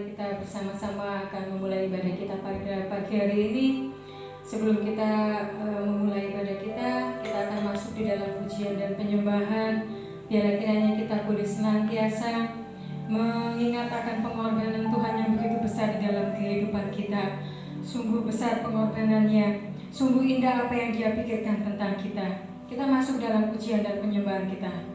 mari kita bersama-sama akan memulai ibadah kita pada pagi hari ini. Sebelum kita memulai ibadah kita akan masuk di dalam pujian dan penyembahan. Biarlah kiranya kita boleh senantiasa mengingat akan pengorbanan Tuhan yang begitu besar di dalam kehidupan kita. Sungguh besar pengorbanannya, sungguh indah apa yang Dia pikirkan tentang kita. Kita masuk dalam pujian dan penyembahan kita.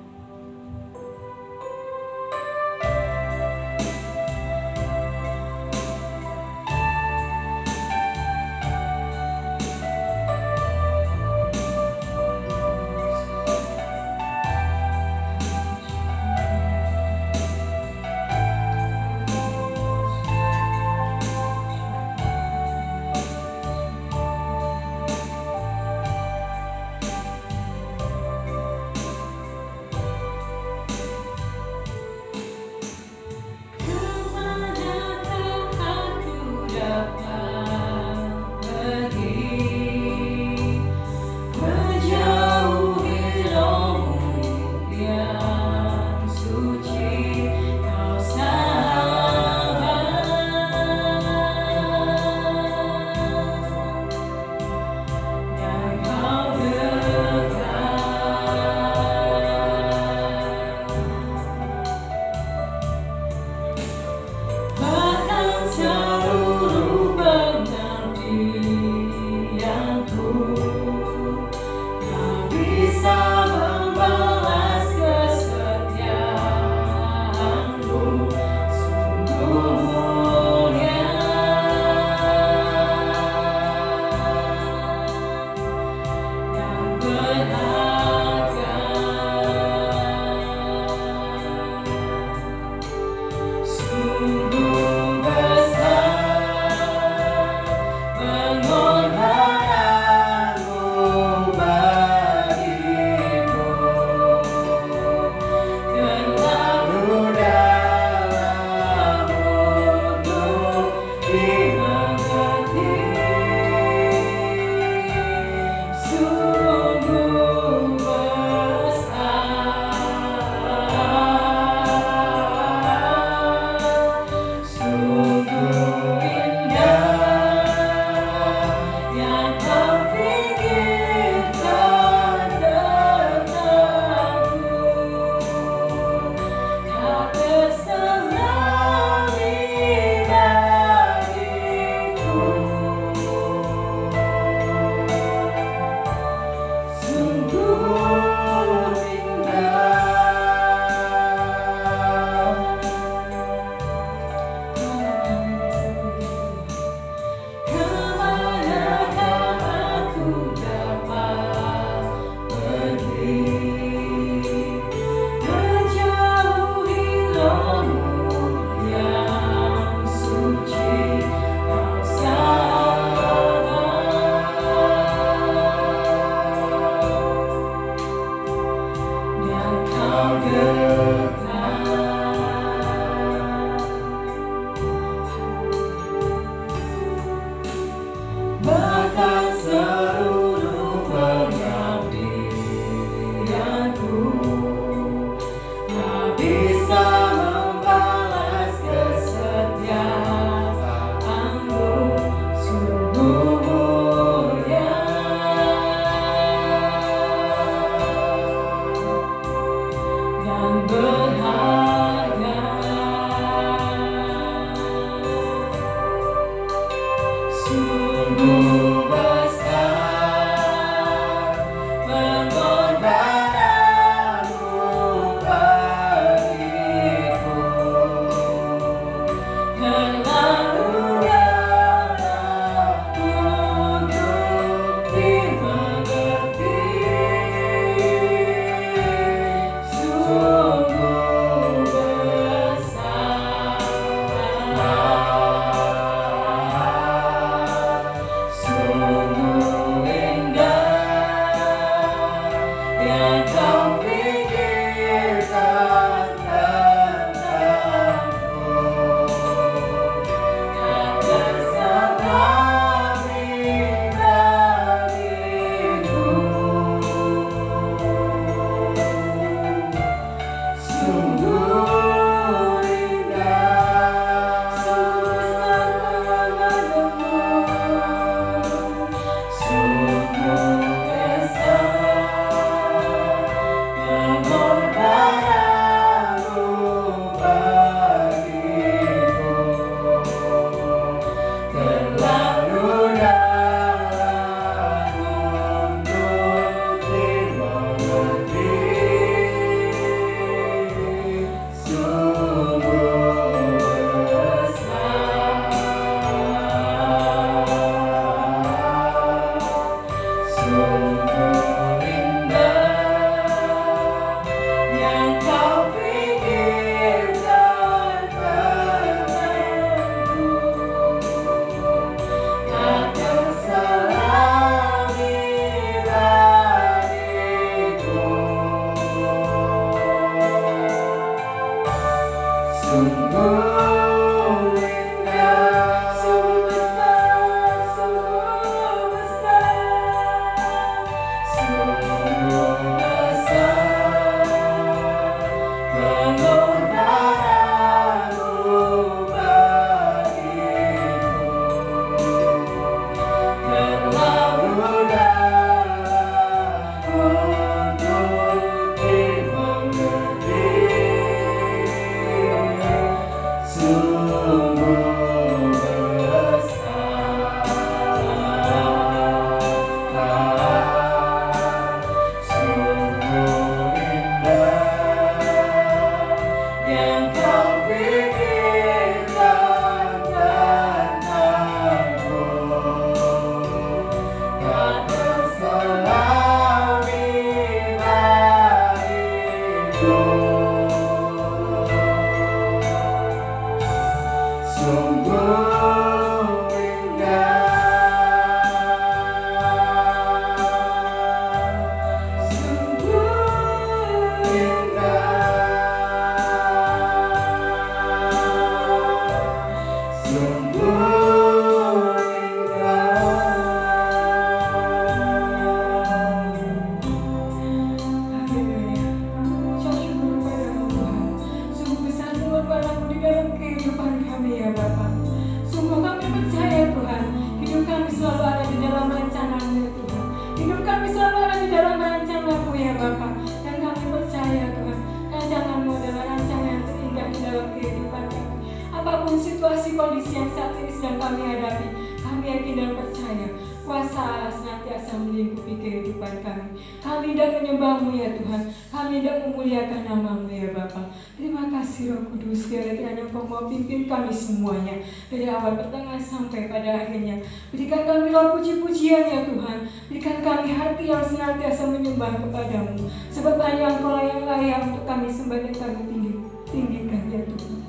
sedang kami hadapi, kami yakin dan percaya kuasa Allah senantiasa melingkupi kehidupan kami. Kami hendak menyembah-Mu ya Tuhan, kami hendak memuliakan nama-Mu ya Bapa. Terima kasih Roh Kudus, biarlah kiranya Engkau mau pimpin kami semuanya dari awal pertengahan sampai pada akhirnya. Berikan kami roh puji-pujian ya Tuhan, berikan kami hati yang senantiasa menyembah kepada-Mu, sebab hanya Engkau yang layak untuk kami sembah dan kami tinggikan ya Tuhan.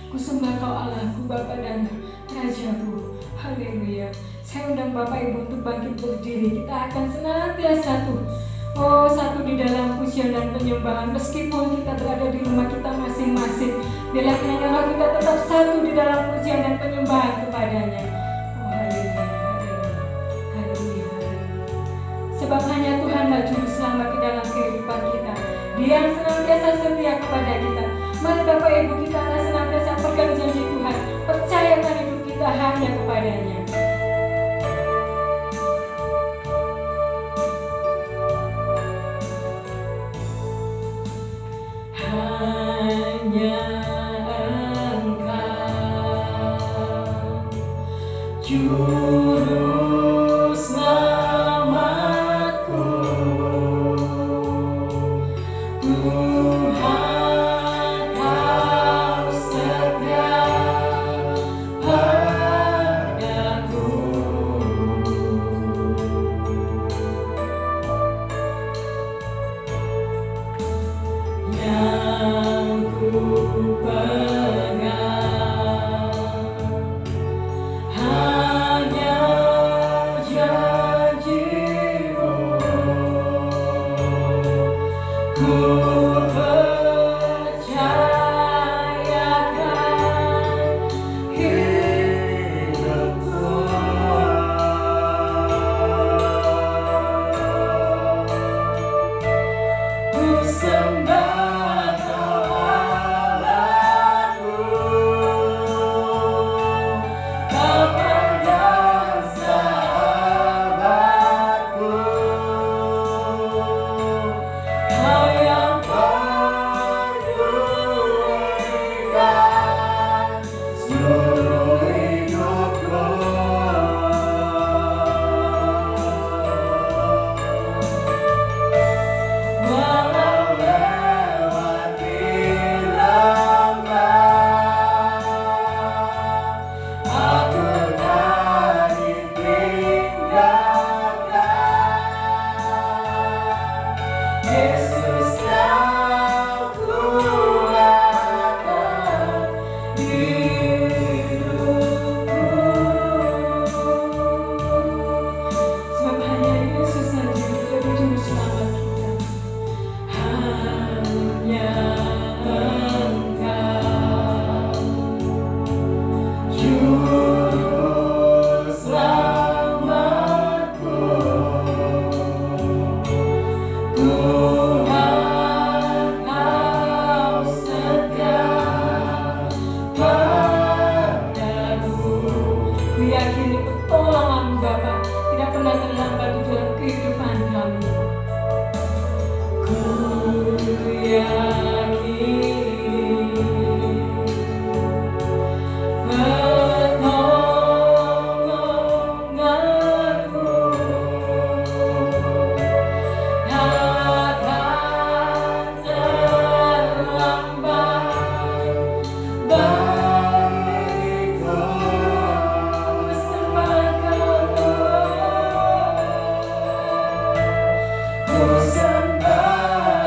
Ku sembah Kau Allahku, Bapa dan Rajaku. Haleluya. Saya undang Bapak Ibu untuk bangkit berdiri. Kita akan senantiasa satu di dalam pujian dan penyembahan. Meskipun kita berada di rumah kita masing-masing, biarlah kiranya roh kita tetap satu di dalam pujian dan penyembahan kepadanya. Oh haleluya, haleluya, haleluya, haleluya. Sebab hanya Tuhanlah juru selamat di dalam kehidupan kita. Dia yang senantiasa setia kepada kita. Mari Bapak Ibu, kita akan senantiasa pegang janji Tuhan, percayakan hidup kita hanya kepadanya. Hanya Engkau juru selamatku, Tuhan Kau setia padaku. Yang ku pegang hanya janji-Mu, ku percayakan hidupku. Ku sembah Kau Allahku, Kawan dan sahabatku, Kau yang peduli seluruh hidupku. Walau lewati lembah, aku tak ditinggalkan. Yesus Kau kuatkan hidupku. Sebab hanya Yesus saja menjadi juru selamat kita. Hanya Engkau juru selamatku, Tuhan Kau setia padaku. Ku yakini pertolongan-Mu Bapa tidak pernah terlambat di dalam kehidupan kami. Ku yakini pertolongan-Mu takkan terlambat bagiku. Sembah Kau Tuhan, ku sembah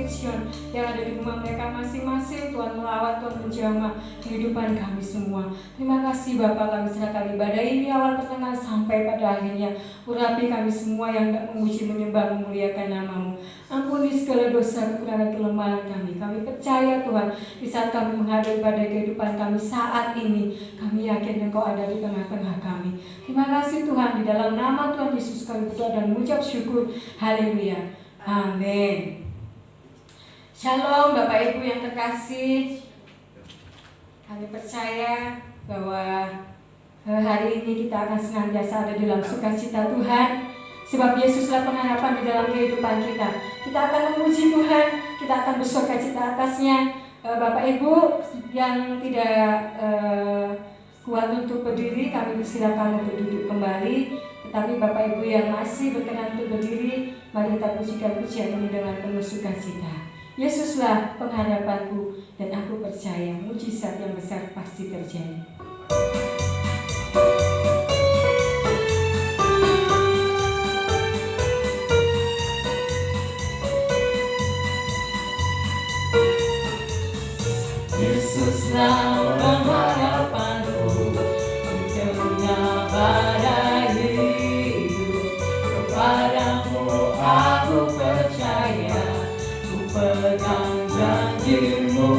sakit Sion yang ada di rumah mereka masing-masing. Tuhan melawat, Tuhan menjamah kehidupan kami semua. Terima kasih Bapa, kami serahkan ibadah ini awal pertengahan sampai pada akhirnya. Urapi kami semua yang tak memuji, menyembah, memuliakan nama-Mu. Ampuni segala dosa, kekurangan, kelemahan kami. Kami percaya Tuhan, di saat kami menghadapi pada kehidupan kami saat ini, kami yakin Engkau ada di tengah-tengah kami. Terima kasih Tuhan, di dalam nama Tuhan Yesus kami berdoa dan mengucap syukur. Haleluya. Amin. Shalom Bapak Ibu yang terkasih. Kami percaya bahwa hari ini kita akan senantiasa ada di dalam sukacita Tuhan. Sebab Yesuslah pengharapan di dalam kehidupan kita. Kita akan memuji Tuhan, kita akan bersukacita atasnya. Bapak Ibu yang tidak kuat untuk berdiri, kami persilakan untuk duduk kembali. Tetapi Bapak Ibu yang masih berkenan untuk berdiri, mari kita pujikan pujian ini dengan penuh sukacita. Yesuslah pengharapanku, dan aku percaya mujizat yang besar pasti terjadi. Yesuslah pengharapanku, di tengah badai hidup. Kepadamu aku percaya, ku pegang janji-Mu.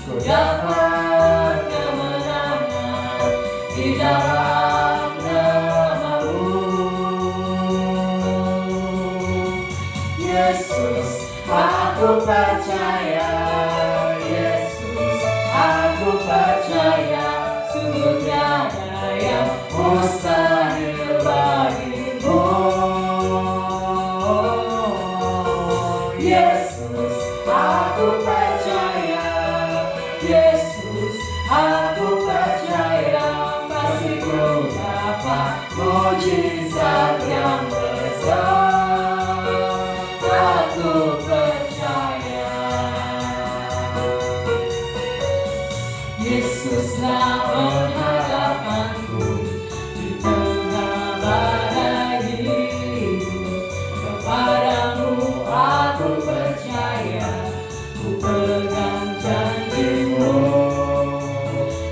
Ku dapat kemenangan di dalam nama-Mu. Yesus, aku percaya. Aku percaya, sungguh tiada yang mustahil bagimu. Yesus, aku percaya. Yesus, aku percaya, pasti ku dapat mujizat yang besar. Aku percaya. Yesuslah pengharapanku, di tengah badai hidup. Kepadamu aku percaya, ku pegang janji-Mu.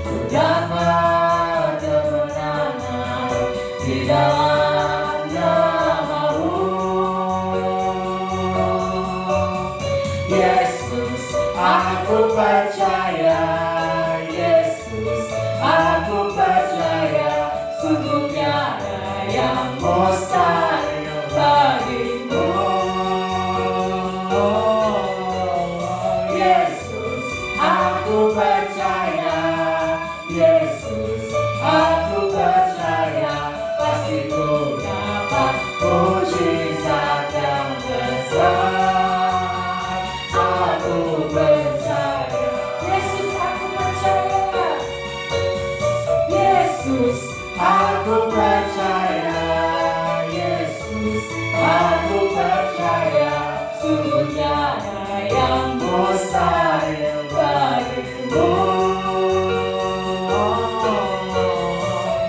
Ku dapat kemenangan di dalam nama-Mu. Yesus, aku percaya. Aku percaya, sungguh tiada yang mustahil bagimu. Yesus, aku percaya. Yesus, aku percaya, pasti ku dapat mujizat yang besar. Aku percaya. Yesus, aku percaya. Yesus, aku percaya. Yesus, aku percaya, sungguh tiada yang mustahil bagimu.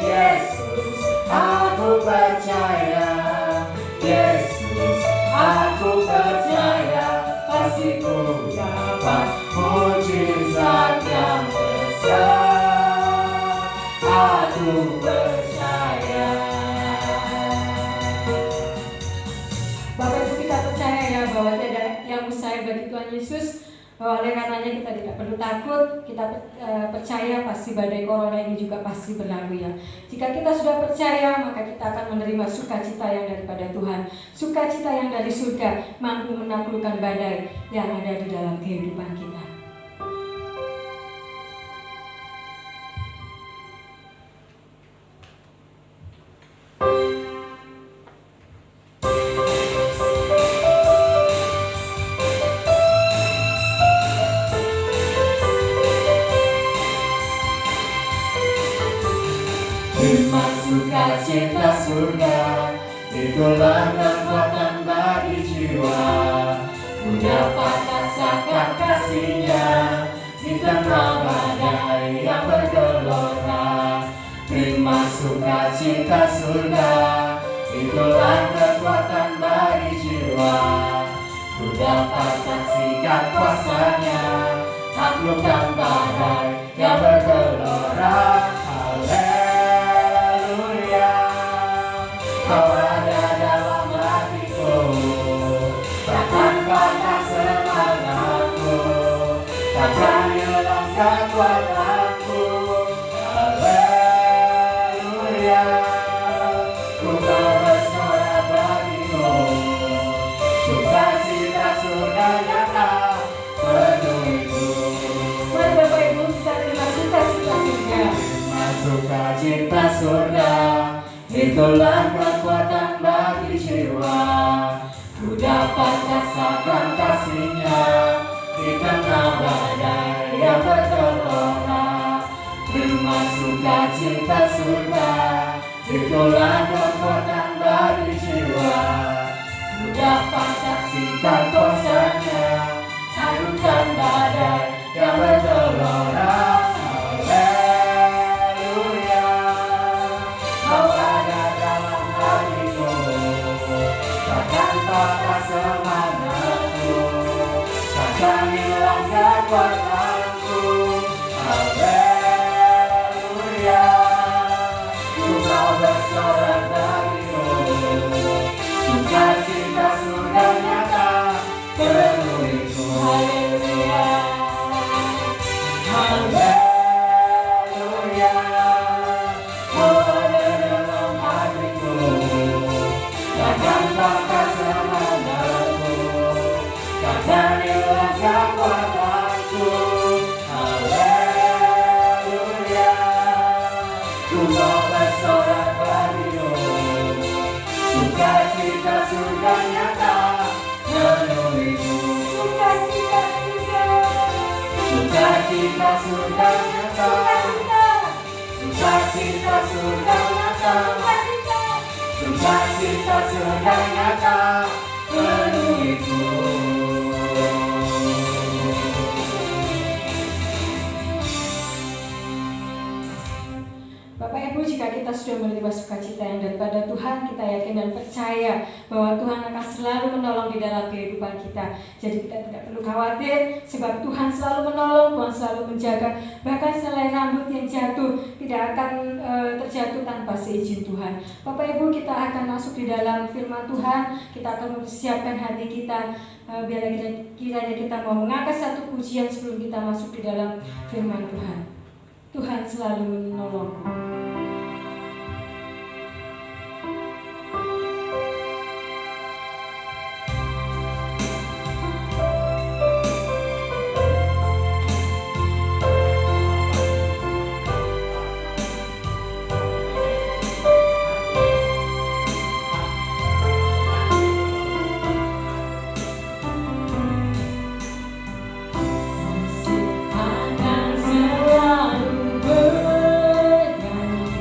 Yesus, aku percaya. Yesus, aku percaya, pasti ku dapat mujizat yang besar. Aku percaya. Bapak Ibu, kita percaya ya bahwa tidak yang mustahil bagi Tuhan Yesus. Oleh karenanya kita tidak perlu takut. Kita percaya pasti badai corona ini juga pasti berlalu ya. Jika kita sudah percaya, maka kita akan menerima sukacita yang daripada Tuhan. Sukacita yang dari surga, mampu menaklukkan badai yang ada di dalam kehidupan kita. Sukacita surga, itulah kekuatan bagi jiwa. Ku dapat rasakan kasih-Nya di tengah badai yang bergelora. Terima sukacita surga, itulah kekuatan bagi jiwa. Ku dapat saksikan kuasanya, taklukkan badai yang bergelora. Haleluya, kau ada dalam hatiku, takkan patah semangatku, takkan hilang kekuatanku. Haleluya, ku mau bersorak bagimu, sukacita surga nyata penuhiku. Mari Bapak Ibu kita terima sukacita surga. Sukacita surga, itulah kekuatan bagi jiwa. Ku dapat rasakan kasihnya di tengah badai yang bergelora. Terima sukacita surga, itulah kekuatan bagi jiwa. Ku dapat saksikan kuasanya, taklukkan badai yang bergelora. Haleluya, kau ada dalam hatiku, takkan patah semangatku, takkan hilang kekuatanku. Haleluya, ku mau bersorak bagimu, sukacita surga nyata penuhiku. Haleluya, haleluya, kau ada dalam hatiku, takkan patah semangatku, takkan hilang kekuatanku. Haleluya, ku mau bersorak bagimu, sukacita surga nyata penuhiku. Sukacita surga. Sukacita surga nyata, sukacita surga nyata, sukacita surga nyata penuhiku. Bapak Ibu, jika kita sudah menerima sukacita yang daripada Tuhan, kita yakin dan percaya bahwa Tuhan akan selalu menolong di dalam kehidupan kita. Jadi kita tidak perlu khawatir, sebab Tuhan selalu menolong, Tuhan selalu menjaga. Bahkan selai rambut yang jatuh tidak akan terjatuh tanpa seizin Tuhan. Bapak Ibu, kita akan masuk di dalam firman Tuhan. Kita akan mempersiapkan hati kita, biar kiranya kita mau mengangkat satu pujian sebelum kita masuk di dalam firman Tuhan. Tuhan selalu menolongku. Akan selalu bernyanyi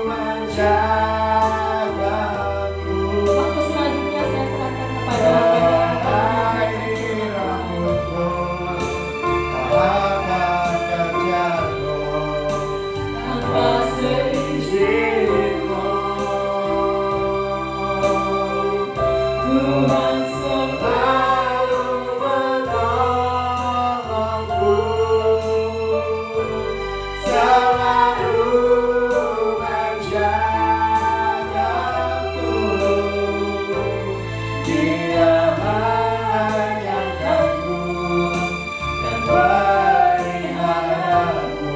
menjagaku. Waktu selanjutnya saya serahkan kepada Rambutku, apa kerjaku, tanpa seizinku. Tuhan selalu menolongku, selalu menjagaku. Dia menyangkaku dan peliharaku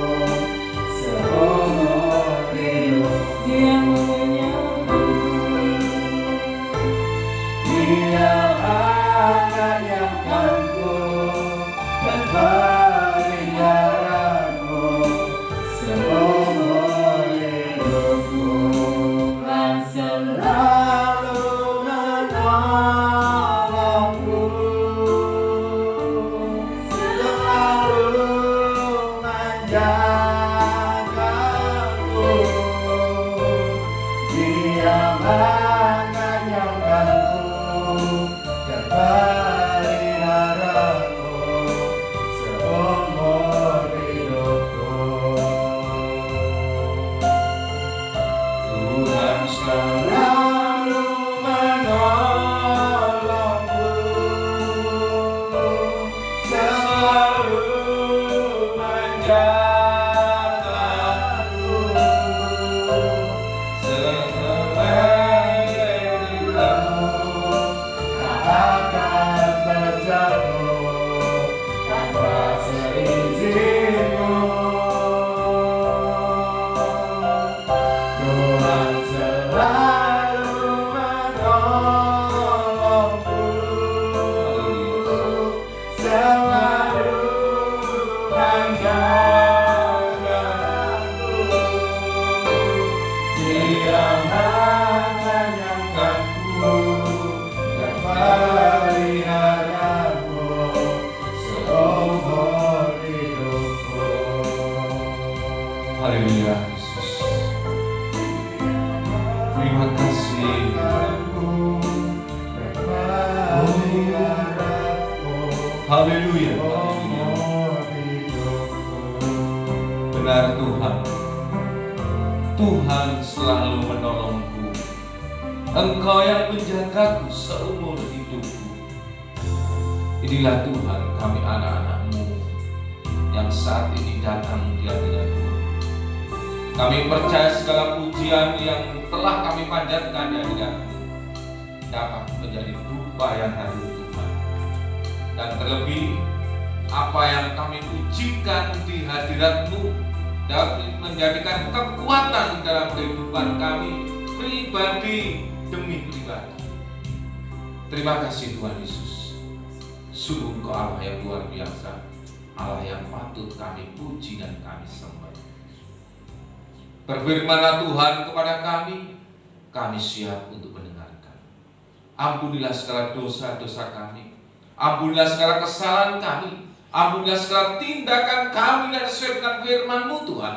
seumur hidup. Dia menyambutku. Dia menyangkaku dan peliharaku seumur hidupku. Dan selalu menolongku, selalu menjagaku. Dia menyangkaku dan peliharaku seumur hidupku. Tuhan selalu menolongku, selalu menjagaku. Sebagai dirimu tak akan terjatuh tanpa seizinku. Tuhan selalu menolongku, selalu menjagaku. Dia menyangkaku dan peliharaku seumur hidupku. Haleluya Yesus. Terima kasih. Haleluya. Benar Tuhan. Tuhan selalu menolongku. Engkau yang menjagaku seumur hidupku. Inilah Tuhan, kami anak-anak-Mu yang saat ini datang di hadirat Tuhan. Kami percaya segala pujian yang telah kami panjatkan di hadirat-Mu dapat menjadi dupa yang hadir Tuhan. Dan terlebih apa yang kami pujikan di hadirat-Mu dapat menjadikan kekuatan dalam kehidupan kami pribadi demi pribadi. Terima kasih Tuhan Yesus. Sungguh Engkau Allah yang luar biasa, Allah yang patut kami puji dan kami sembah. Berfirmanlah Tuhan kepada kami siap untuk mendengarkan. Ampunilah segala dosa-dosa kami, ampunilah segala kesalahan kami, ampunilah segala tindakan kami yang sesuai dengan firman-Mu Tuhan.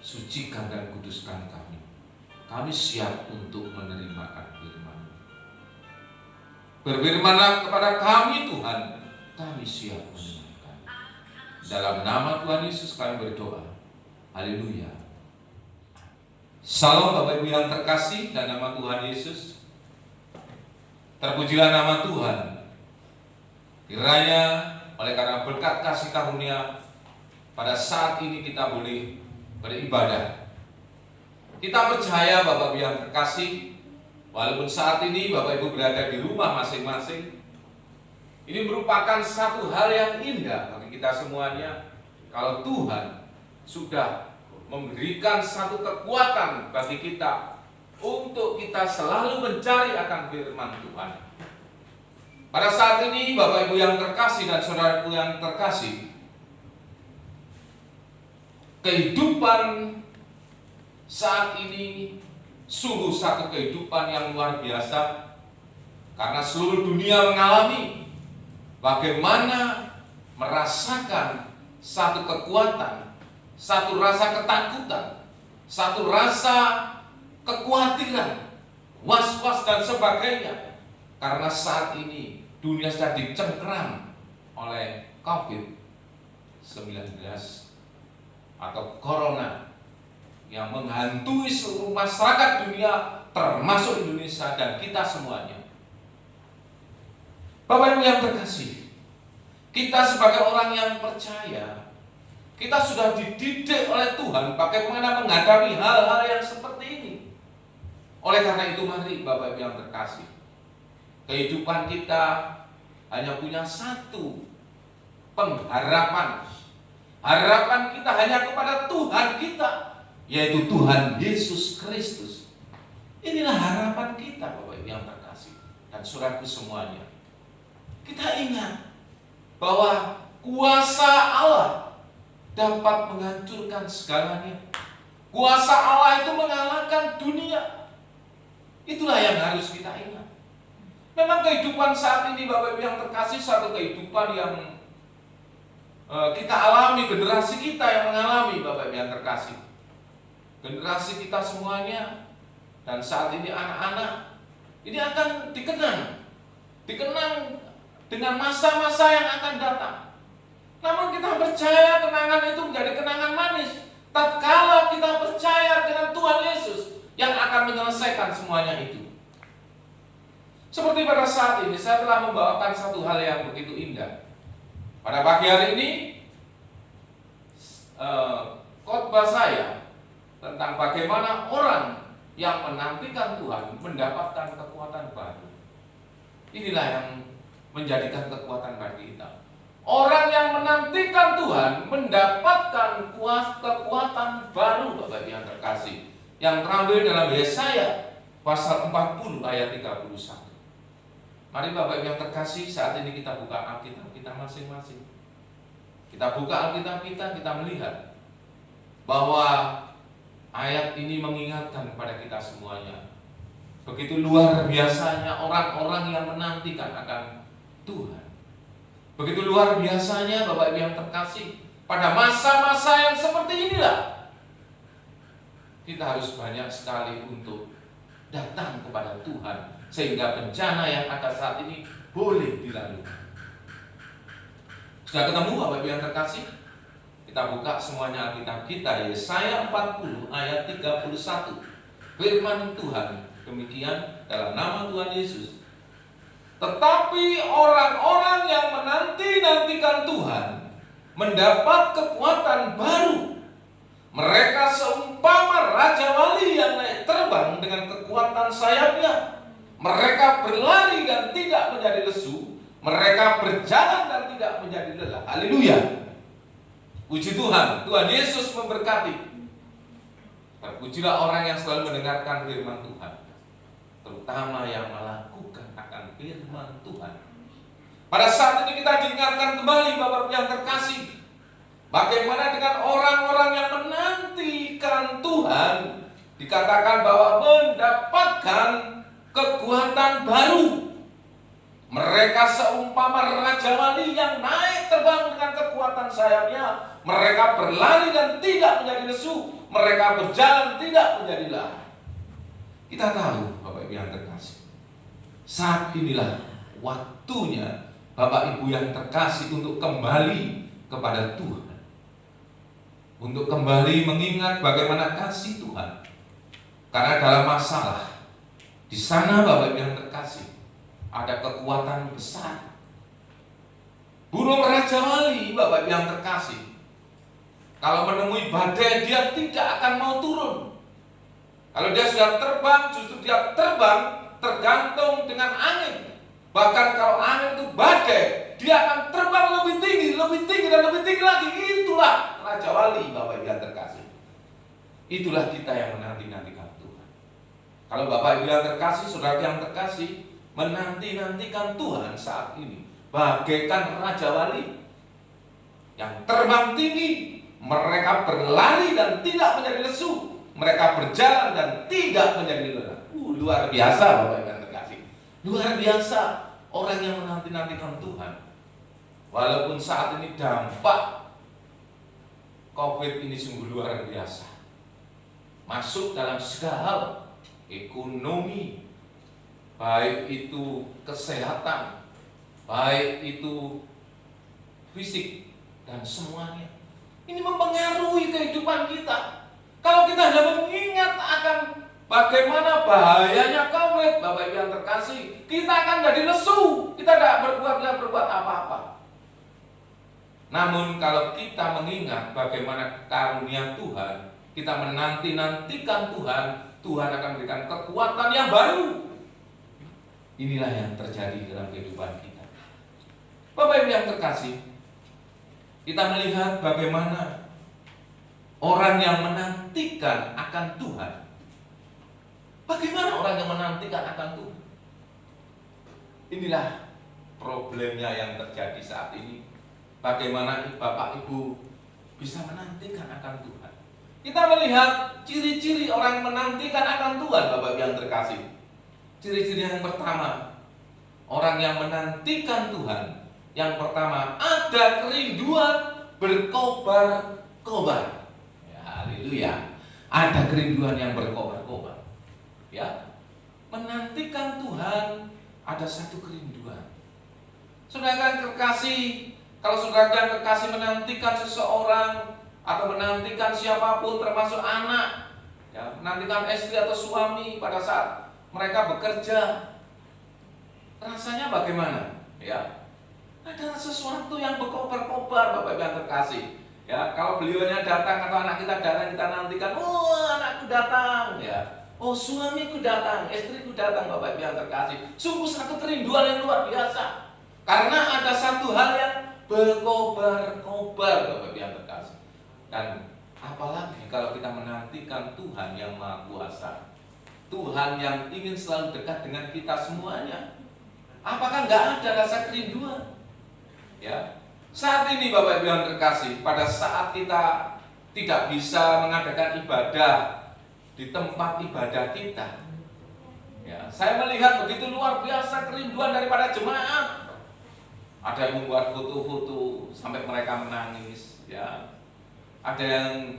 Sucikan dan kuduskan kami. Kami siap untuk menerima firman-Mu. Berfirmanlah kepada kami Tuhan, kami siap mendengarkan. Dalam nama Tuhan Yesus kami berdoa. Haleluya. Salam Bapak Ibu yang terkasih dan nama Tuhan Yesus. Terpujilah nama Tuhan. Kiranya oleh karena berkat kasih karunia pada saat ini kita boleh beribadah. Kita percaya Bapak Ibu yang terkasih, walaupun saat ini Bapak Ibu berada di rumah masing-masing, ini merupakan satu hal yang indah bagi kita semuanya. Kalau Tuhan sudah memberikan satu kekuatan bagi kita untuk kita selalu mencari akan firman Tuhan. Pada saat ini Bapak Ibu yang terkasih dan saudaraku yang terkasih, kehidupan saat ini sungguh satu kehidupan yang luar biasa, karena seluruh dunia mengalami bagaimana merasakan satu kekuatan satu rasa ketakutan, satu rasa kekhawatiran, was-was dan sebagainya. Karena saat ini dunia sedang dicengkeram oleh COVID-19 atau Corona yang menghantui seluruh masyarakat dunia, termasuk Indonesia dan kita semuanya. Bapak Ibu yang terkasih, kita sebagai orang yang percaya, kita sudah dididik oleh Tuhan bagaimana menghadapi hal-hal yang seperti ini. Oleh karena itu mari Bapak Ibu yang terkasih, kehidupan kita hanya punya satu pengharapan. Harapan kita hanya kepada Tuhan kita, yaitu Tuhan Yesus Kristus. Inilah harapan kita Bapak Ibu yang terkasih dan saudaraku semuanya. Kita ingat bahwa kuasa Allah dapat menghancurkan segalanya. Kuasa Allah itu mengalahkan dunia. Itulah yang harus kita ingat. Memang kehidupan saat ini Bapak Ibu yang terkasih, satu kehidupan yang kita alami, generasi kita yang mengalami Bapak Ibu yang terkasih. Generasi kita semuanya dan saat ini anak-anak ini akan dikenang dengan masa-masa yang akan datang. Namun kita percaya kenangan itu menjadi kenangan manis tatkala kita percaya dengan Tuhan Yesus yang akan menyelesaikan semuanya itu. Seperti pada saat ini saya telah membawakan satu hal yang begitu indah. Pada pagi hari ini khotbah saya tentang bagaimana orang yang menantikan Tuhan mendapatkan kekuatan baru. Inilah yang menjadikan kekuatan bagi kita. Orang yang menantikan Tuhan mendapatkan kekuatan baru Bapak Ibu yang terkasih, yang terambil dalam Yesaya pasal 40 ayat 31. Mari Bapak Ibu yang terkasih, saat ini kita buka Alkitab kita masing-masing. Kita buka Alkitab kita melihat bahwa ayat ini mengingatkan kepada kita semuanya. Begitu luar biasanya orang-orang yang menantikan akan Tuhan. Begitu luar biasanya Bapak Ibu yang terkasih, pada masa-masa yang seperti inilah kita harus banyak sekali untuk datang kepada Tuhan, sehingga bencana yang ada saat ini boleh dilalui. Sudah ketemu Bapak Ibu yang terkasih? Kita buka semuanya Alkitab kita, Yesaya 40 ayat 31. Firman Tuhan demikian dalam nama Tuhan Yesus. Tetapi orang-orang yang menanti-nantikan Tuhan mendapat kekuatan baru. Mereka seumpama raja wali yang naik terbang dengan kekuatan sayapnya. Mereka berlari dan tidak menjadi lesu. Mereka berjalan dan tidak menjadi lelah. Haleluya. Puji Tuhan. Tuhan Yesus memberkati. Terpujilah orang yang selalu mendengarkan firman Tuhan, terutama yang melakukan akan firman Tuhan. Pada saat ini kita diingatkan kembali Bapak yang terkasih, bagaimana dengan orang-orang yang menantikan Tuhan, dikatakan bahwa mendapatkan kekuatan baru. Mereka seumpama raja wali yang naik terbang dengan kekuatan sayapnya. Mereka berlari dan tidak menjadi lesu. Mereka berjalan tidak menjadi lelah. Kita tahu Bapak Ibu yang terkasih, saat inilah waktunya Bapak Ibu yang terkasih untuk kembali kepada Tuhan, untuk kembali mengingat bagaimana kasih Tuhan. Karena dalam masalah di sana Bapak Ibu yang terkasih, ada kekuatan besar. Burung raja wali Bapak Ibu yang terkasih, kalau menemui badai dia tidak akan mau turun. Kalau dia sudah terbang, justru dia terbang tergantung dengan angin. Bahkan kalau angin itu badai, dia akan terbang lebih tinggi dan lebih tinggi lagi. Itulah raja wali Bapak Ibu yang terkasih. Itulah kita yang menanti-nantikan Tuhan. Kalau Bapak Ibu yang terkasih, saudara yang terkasih, menanti-nantikan Tuhan saat ini bagaikan raja wali yang terbang tinggi. Mereka berlari dan tidak menjadi lesu. Mereka berjalan dan tidak menjadi lelah. Luar biasa Bapak Ibu yang terkasih. Luar biasa orang yang menanti-nantikan Tuhan. Walaupun saat ini dampak COVID ini sungguh luar biasa. Masuk dalam segala hal, ekonomi, baik itu kesehatan, baik itu fisik, dan semuanya. Ini mempengaruhi kehidupan kita. Kalau kita hanya mengingat akan bagaimana bahayanya COVID, Bapak Ibu yang terkasih, kita akan jadi lesu, kita tidak berbuat apa-apa. Namun kalau kita mengingat bagaimana karunia Tuhan, kita menanti-nantikan Tuhan, Tuhan akan memberikan kekuatan yang baru. Inilah yang terjadi dalam kehidupan kita. Bapak Ibu yang terkasih, kita melihat bagaimana orang yang menantikan akan Tuhan. Bagaimana orang yang menantikan akan Tuhan? Inilah problemnya yang terjadi saat ini. Bagaimana Bapak Ibu bisa menantikan akan Tuhan? Kita melihat ciri-ciri orang yang menantikan akan Tuhan, Bapak Ibu yang terkasih. Ciri-ciri yang pertama, orang yang menantikan Tuhan, yang pertama ada kerinduan berkobar-kobar. Ya, haleluya. Ada kerinduan yang berkobar-kobar. Ya, menantikan Tuhan ada satu kerinduan. Saudara kekasih, kalau saudara kekasih menantikan seseorang atau menantikan siapapun termasuk anak, ya, menantikan istri atau suami pada saat mereka bekerja, rasanya bagaimana? Ya, ada sesuatu yang berkobar-kobar, Bapak Ibu yang terkasih. Ya, kalau beliaunya datang atau anak kita datang, kita nantikan, oh anakku datang, ya, oh suamiku datang, istriku datang, Bapak Ibu yang terkasih. Sungguh satu kerinduan yang luar biasa, karena ada satu hal yang berkobar-kobar, Bapak Ibu yang terkasih. Dan apalagi kalau kita menantikan Tuhan yang Maha Kuasa, Tuhan yang ingin selalu dekat dengan kita semuanya, apakah nggak ada rasa kerinduan? Ya, saat ini Bapak Ibu yang terkasih, pada saat kita tidak bisa mengadakan ibadah di tempat ibadah kita, ya, saya melihat begitu luar biasa kerinduan daripada jemaat. Ada yang membuat foto-foto sampai mereka menangis, ya. Ada yang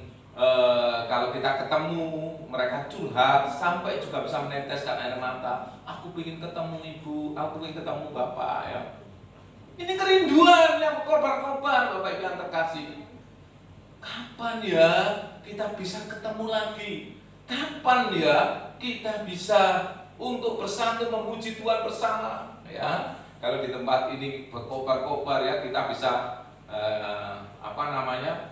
kalau kita ketemu mereka curhat sampai juga bisa meneteskan air mata. Aku ingin ketemu ibu, aku ingin ketemu bapak, ya. Ini kerinduan yang berkobar-kobar, Bapak Ibu yang terkasih. Kapan ya kita bisa ketemu lagi? Kapan ya kita bisa untuk bersatu memuji Tuhan bersama? Ya, kalau di tempat ini berkobar-kobar, ya, kita bisa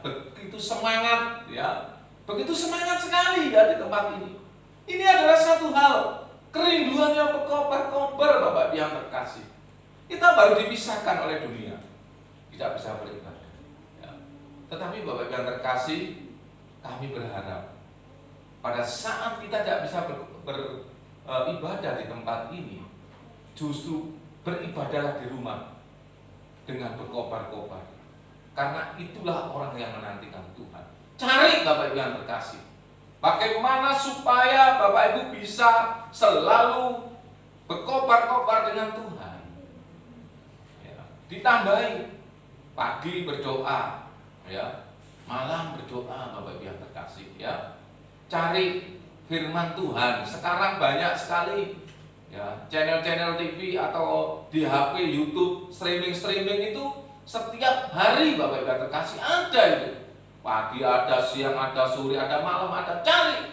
begitu semangat, ya, begitu semangat sekali, ya, di tempat ini. Ini adalah satu hal kerinduan yang berkobar-kobar, Bapak Ibu yang terkasih. Kita baru dipisahkan oleh dunia, tidak bisa beribadah, ya. Tetapi Bapak Ibu yang terkasih, kami berharap pada saat kita tidak bisa beribadah di tempat ini, justru beribadahlah di rumah dengan berkobar-kobar. Karena itulah orang yang menantikan Tuhan. Cari, Bapak Ibu yang terkasih, bagaimana supaya Bapak Ibu bisa selalu berkobar-kobar dengan Tuhan. Ya, ditambahi pagi berdoa, ya, malam berdoa, Bapak Ibu yang terkasih, ya. Cari firman Tuhan. Sekarang banyak sekali, ya, channel-channel TV atau di HP, YouTube, streaming itu setiap hari, Bapak Ibu yang terkasih, ada itu. Pagi ada, siang ada, sore ada, malam ada. Cari,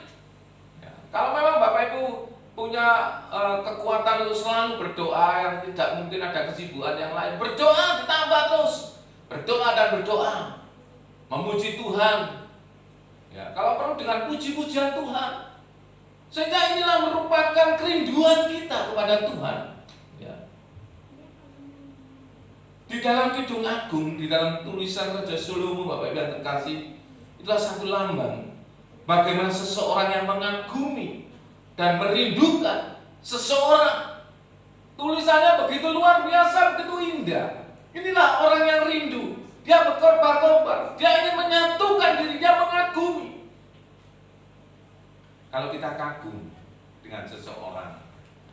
ya. Kalau memang Bapak Ibu punya kekuatan untuk selalu berdoa, yang tidak mungkin ada kesibukan yang lain, berdoa ditambah terus, berdoa dan berdoa, memuji Tuhan, ya, kalau perlu dengan puji-pujian Tuhan, sehingga inilah merupakan kerinduan kita kepada Tuhan, ya. Di dalam Kidung Agung, di dalam tulisan Raja Salomo, Bapak Ibu yang terkasih, itulah satu lambang bagaimana seseorang yang mengagumi dan merindukan seseorang. Tulisannya begitu luar biasa, begitu indah. Inilah orang yang rindu. Dia berkobar-kobar, dia ingin menyatukan diri, dia mengagumi. Kalau kita kagum dengan seseorang,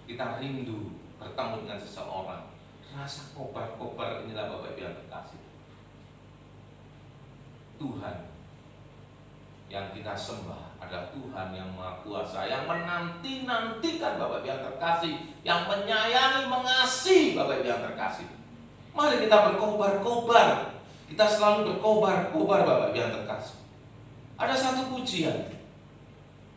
kita rindu bertemu dengan seseorang, rasa kobar-kobar inilah Bapak Ibu yang terkasih. Tuhan yang kita sembah adalah Tuhan yang Maha Kuasa, yang menanti-nantikan Bapak Ibu yang terkasih, yang menyayangi, mengasihi Bapak Ibu yang terkasih. Mari kita berkobar-kobar. Kita selalu berkobar-kobar Bapak Ibu yang terkasih. Ada satu pujian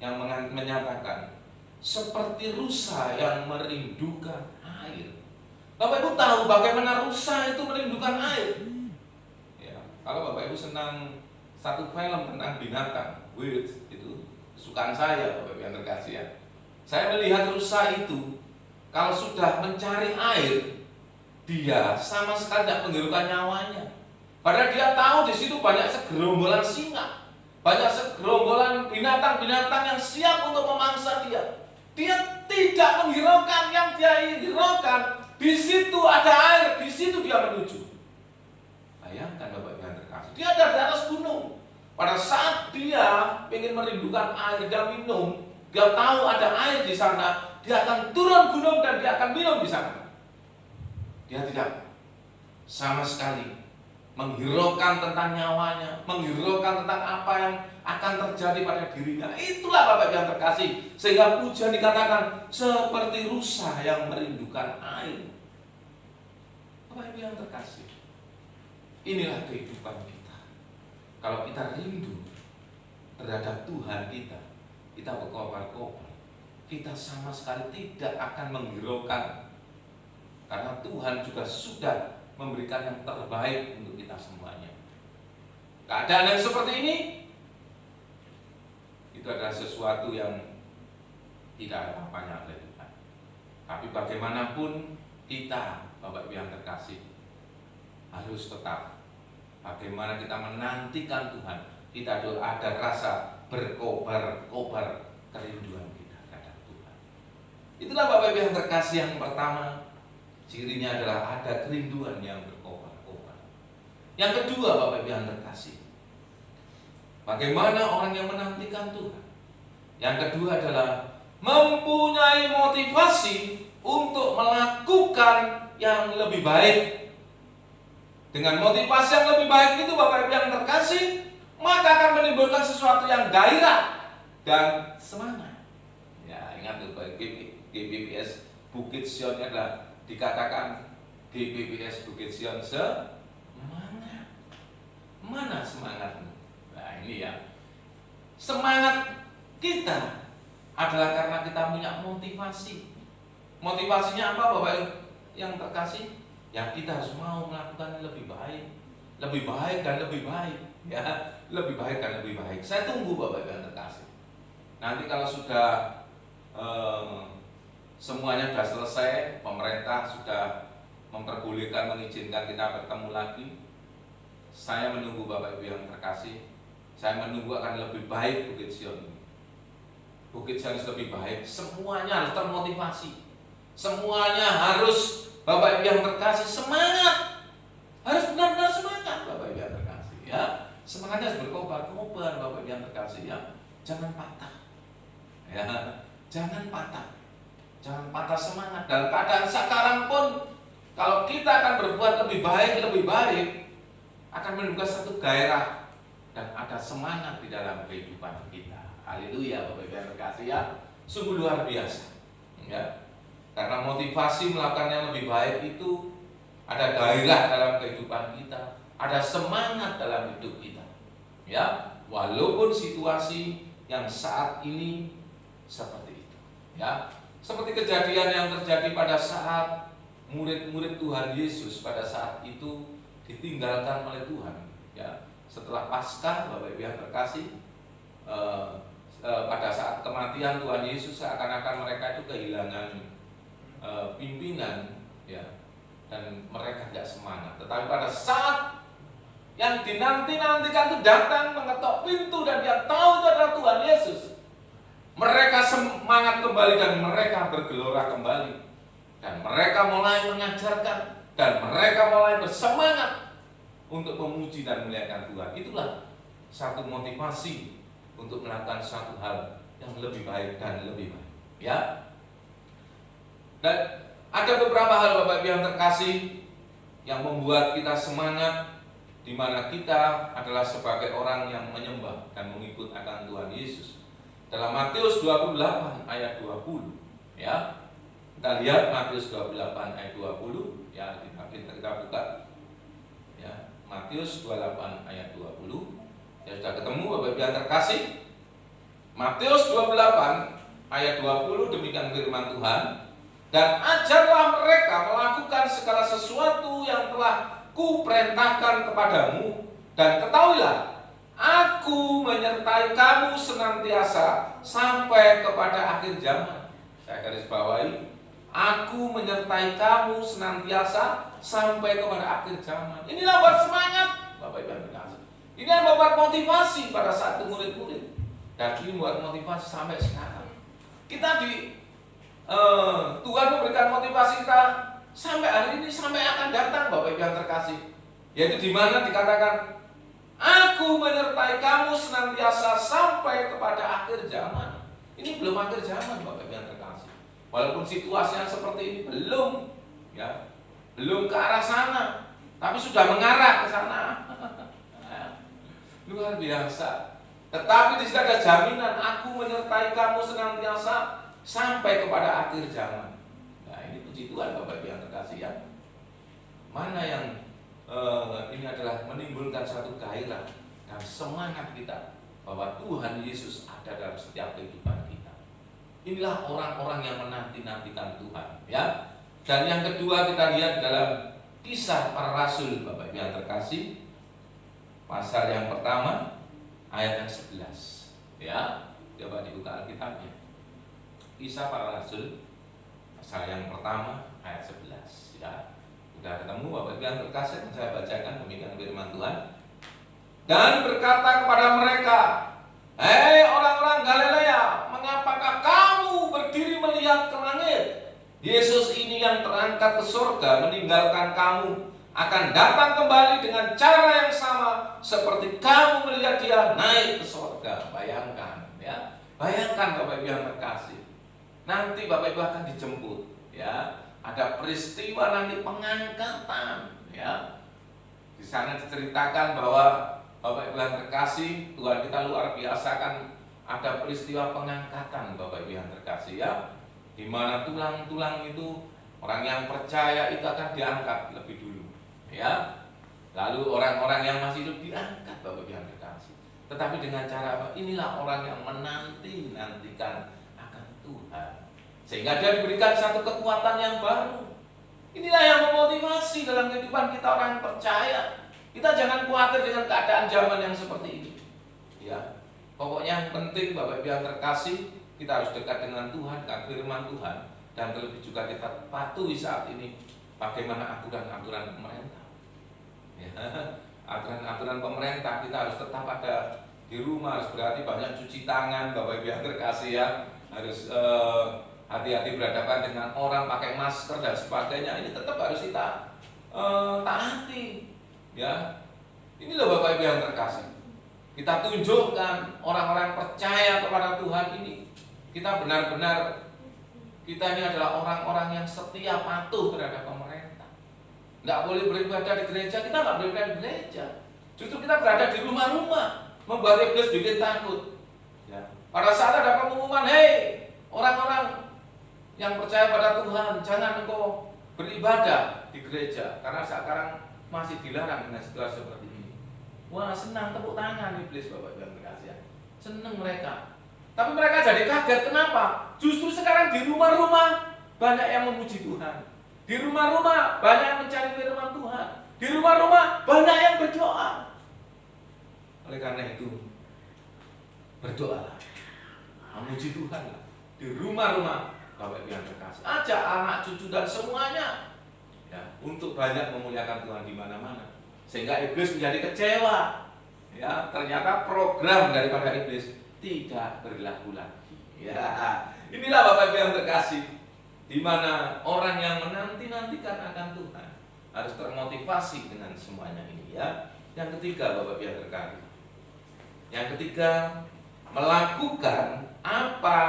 yang menyatakan seperti rusa yang merindukan air. Bapak Ibu tahu bagaimana rusa itu merindukan air? Ya, kalau Bapak Ibu senang satu film tentang binatang, Wild, itu kesukaan saya Bapak Ibu yang terkasih ya. Saya melihat rusa itu kalau sudah mencari air, dia sama sekali tidak menghiraukan nyawanya. Padahal dia tahu di situ banyak segerombolan singa, banyak segerombolan binatang-binatang yang siap untuk memangsa dia. Dia tidak menghiraukan, yang dia hiraukan di situ ada air, di situ dia menuju. Bayangkan Bapak Ibu yang terkasih, dia ada di atas gunung. Pada saat dia ingin merindukan air dan minum, dia tahu ada air di sana, dia akan turun gunung dan dia akan minum di sana. Dia tidak sama sekali menghiraukan tentang nyawanya, menghiraukan tentang apa yang akan terjadi pada dirinya. Itulah Bapak Ibu yang terkasih, sehingga pujian dikatakan seperti rusa yang merindukan air. Bapak Ibu yang terkasih, inilah kehidupan kita. Kalau kita rindu terhadap Tuhan kita berkobar-kobar, kita sama sekali tidak akan menghiraukan, karena Tuhan juga sudah memberikan yang terbaik untuk kita semuanya. Keadaan yang seperti ini itu adalah sesuatu yang tidak ada apa-apanya oleh Tuhan. Tapi bagaimanapun kita, Bapak Ibu yang terkasih, harus tetap bagaimana kita menantikan Tuhan. Kita ada rasa berkobar-kobar kerinduan kita terhadap Tuhan. Itulah Bapak Ibu yang terkasih yang pertama. Cirinya adalah ada kerinduan yang berkobar-kobar. Yang kedua Bapak Ibu yang terkasih, bagaimana orang yang menantikan Tuhan. Yang kedua adalah mempunyai motivasi untuk melakukan yang lebih baik. Dengan motivasi yang lebih baik itu Bapak Ibu yang terkasih, maka akan menimbulkan sesuatu yang gairah dan semangat. Ya, ingat tuh GBPS Bukit Sion adalah dikatakan GBPS Bukit Sion semangat. Mana semangatmu? Nah ini ya, semangat kita adalah karena kita punya motivasi. Motivasinya apa Bapak Ibu yang terkasih? Yang kita harus mau melakukan lebih baik dan lebih baik, ya, lebih baik dan lebih baik. Saya tunggu Bapak Ibu yang terkasih. Nanti kalau sudah semuanya sudah selesai, pemerintah sudah memperbolehkan, mengizinkan kita bertemu lagi, saya menunggu Bapak Ibu yang terkasih. Saya menunggu akan lebih baik Bukit Sion ini. Bukit Sion lebih baik. Semuanya harus termotivasi. Semuanya harus Bapak Ibu yang terkasih semangat. Harus benar-benar semangat Bapak Ibu yang terkasih ya. Semangatnya harus berkobar-kobar Bapak Ibu yang terkasih ya. Jangan patah. Ya, jangan patah. Jangan patah semangat. Dalam keadaan sekarang pun kalau kita akan berbuat lebih baik akan menimbulkan satu gairah dan ada semangat di dalam kehidupan kita. Haleluya Bapak Ibu yang terkasih ya. Sungguh luar biasa. Ya. Karena motivasi melakukan yang lebih baik itu ada gairah dalam kehidupan kita, ada semangat dalam hidup kita. Ya, walaupun situasi yang saat ini seperti itu. Ya, seperti kejadian yang terjadi pada saat murid-murid Tuhan Yesus pada saat itu ditinggalkan oleh Tuhan. Ya, setelah Paskah Bapak Ibu yang terkasih, pada saat kematian Tuhan Yesus seakan-akan mereka itu kehilangan pimpinan ya, dan mereka tidak semangat. Tetapi pada saat yang dinanti-nantikan itu datang mengetok pintu dan dia tahu itu adalah Tuhan Yesus, mereka semangat kembali dan mereka bergelora kembali dan mereka mulai mengajarkan dan mereka mulai bersemangat untuk memuji dan memuliakan Tuhan. Itulah satu motivasi untuk melakukan satu hal yang lebih baik dan lebih baik ya. Dan ada beberapa hal Bapak Ibu yang terkasih yang membuat kita semangat di mana kita adalah sebagai orang yang menyembah dan mengikut akan Tuhan Yesus. Dalam Matius 28 ayat 20, ya. Kita lihat Matius 28 ayat 20, ya, kita buka. Ya, Matius 28 ayat 20. Ya, sudah ketemu Bapak Ibu yang terkasih? Matius 28 ayat 20, demikian firman Tuhan. Dan ajarlah mereka melakukan segala sesuatu yang telah kuperintahkan kepadamu, dan ketahuilah, aku menyertai kamu senantiasa sampai kepada akhir zaman. Saya garis bawahi, aku menyertai kamu senantiasa sampai kepada akhir zaman. Inilah buat semangat, Bapak Ibu yang terkasih. Ini yang membuat motivasi pada satu murid-murid, dan ini buat motivasi sampai sekarang. Kita Tuhan memberikan motivasi kita sampai hari ini, sampai akan datang, Bapak Ibu yang terkasih. Yaitu di mana dikatakan, aku menyertai kamu senantiasa sampai kepada akhir zaman. Ini belum akhir zaman, Bapak Ibu yang terkasih. Walaupun situasinya seperti ini belum, ya, belum ke arah sana, tapi sudah mengarah ke sana. Luar biasa. Tetapi di sini ada jaminan, aku menyertai kamu senantiasa sampai kepada akhir zaman. Nah, ini puji Tuhan Bapak Ibu yang terkasih, ya. Mana yang ini adalah menimbulkan satu gairah dan semangat kita bahwa Tuhan Yesus ada dalam setiap kehidupan kita. Inilah orang-orang yang menanti-nantikan Tuhan, ya. Dan yang kedua kita lihat dalam Kisah Para Rasul, Bapak Ibu yang terkasih, pasal yang pertama ayat yang 11, ya. Coba dibuka Alkitabnya. Kisah Para Rasul pasal yang pertama ayat 11, ya. Sudah ketemu Bapak Ibu yang terkasih? Saya bacakan demikian firman Tuhan. Dan berkata kepada mereka, hei orang-orang Galilea, mengapakah kamu berdiri melihat ke langit? Yesus ini yang terangkat ke surga meninggalkan kamu akan datang kembali dengan cara yang sama seperti kamu melihat dia naik ke surga. Bayangkan, ya. Bayangkan Bapak Ibu yang terkasih. Nanti Bapak Ibu akan dijemput, ya. Ada peristiwa nanti pengangkatan, ya. Di sana diceritakan bahwa Bapak Ibu yang terkasih, Tuhan kita luar biasa, kan ada peristiwa pengangkatan, Bapak Ibu yang terkasih, ya. Di mana tulang-tulang itu orang yang percaya itu akan diangkat lebih dulu, ya. Lalu orang-orang yang masih hidup diangkat, Bapak Ibu yang terkasih. Tetapi dengan cara apa? Inilah orang yang menanti-nantikan akan Tuhan, sehingga dia diberikan satu kekuatan yang baru. Inilah yang memotivasi dalam kehidupan kita orang yang percaya. Kita jangan khawatir dengan keadaan zaman yang seperti ini, ya. Pokoknya yang penting Bapak Ibu yang terkasih, kita harus dekat dengan Tuhan, dengan firman Tuhan, dan terlebih juga kita patuhi saat ini bagaimana aturan-aturan pemerintah, ya. Aturan-aturan pemerintah, kita harus tetap ada di rumah, harus berarti banyak cuci tangan, Bapak Ibu yang terkasih, ya. Harus hati-hati berhadapan dengan orang, pakai masker dan sebagainya. Ini tetap harus kita taati, ya. Ini loh Bapak Ibu yang terkasih. Kita tunjukkan orang-orang percaya kepada Tuhan ini. Kita benar-benar, kita ini adalah orang-orang yang setia patuh terhadap pemerintah. Nggak boleh beribadah di gereja, kita nggak boleh beribadah di gereja. Justru kita berada di rumah-rumah, membuat iblis bikin takut, ya. Pada saat ada pengumuman, hei orang-orang yang percaya pada Tuhan, jangan engkau beribadah di gereja, karena sekarang masih dilarang dengan situasi seperti ini. Wah, senang, tepuk tangan iblis, Bapak Ibu yang terkasih, senang mereka. Tapi mereka jadi kaget, kenapa? Justru sekarang di rumah-rumah banyak yang memuji Tuhan, di rumah-rumah banyak yang mencari firman Tuhan, di rumah-rumah banyak yang berdoa. Oleh karena itu, berdoalah, memuji Tuhan lah. Di rumah-rumah Bapak Ibu yang terkasih, ajak anak, cucu dan semuanya, ya, untuk banyak memuliakan Tuhan di mana-mana, sehingga iblis menjadi kecewa, ya. Ternyata program daripada iblis tidak berlaku lagi, ya. Inilah Bapak Ibu yang terkasih, di mana orang yang menanti-nantikan akan Tuhan harus termotivasi dengan semuanya ini, ya. Yang ketiga Bapak Ibu yang terkasih, yang ketiga, melakukan apa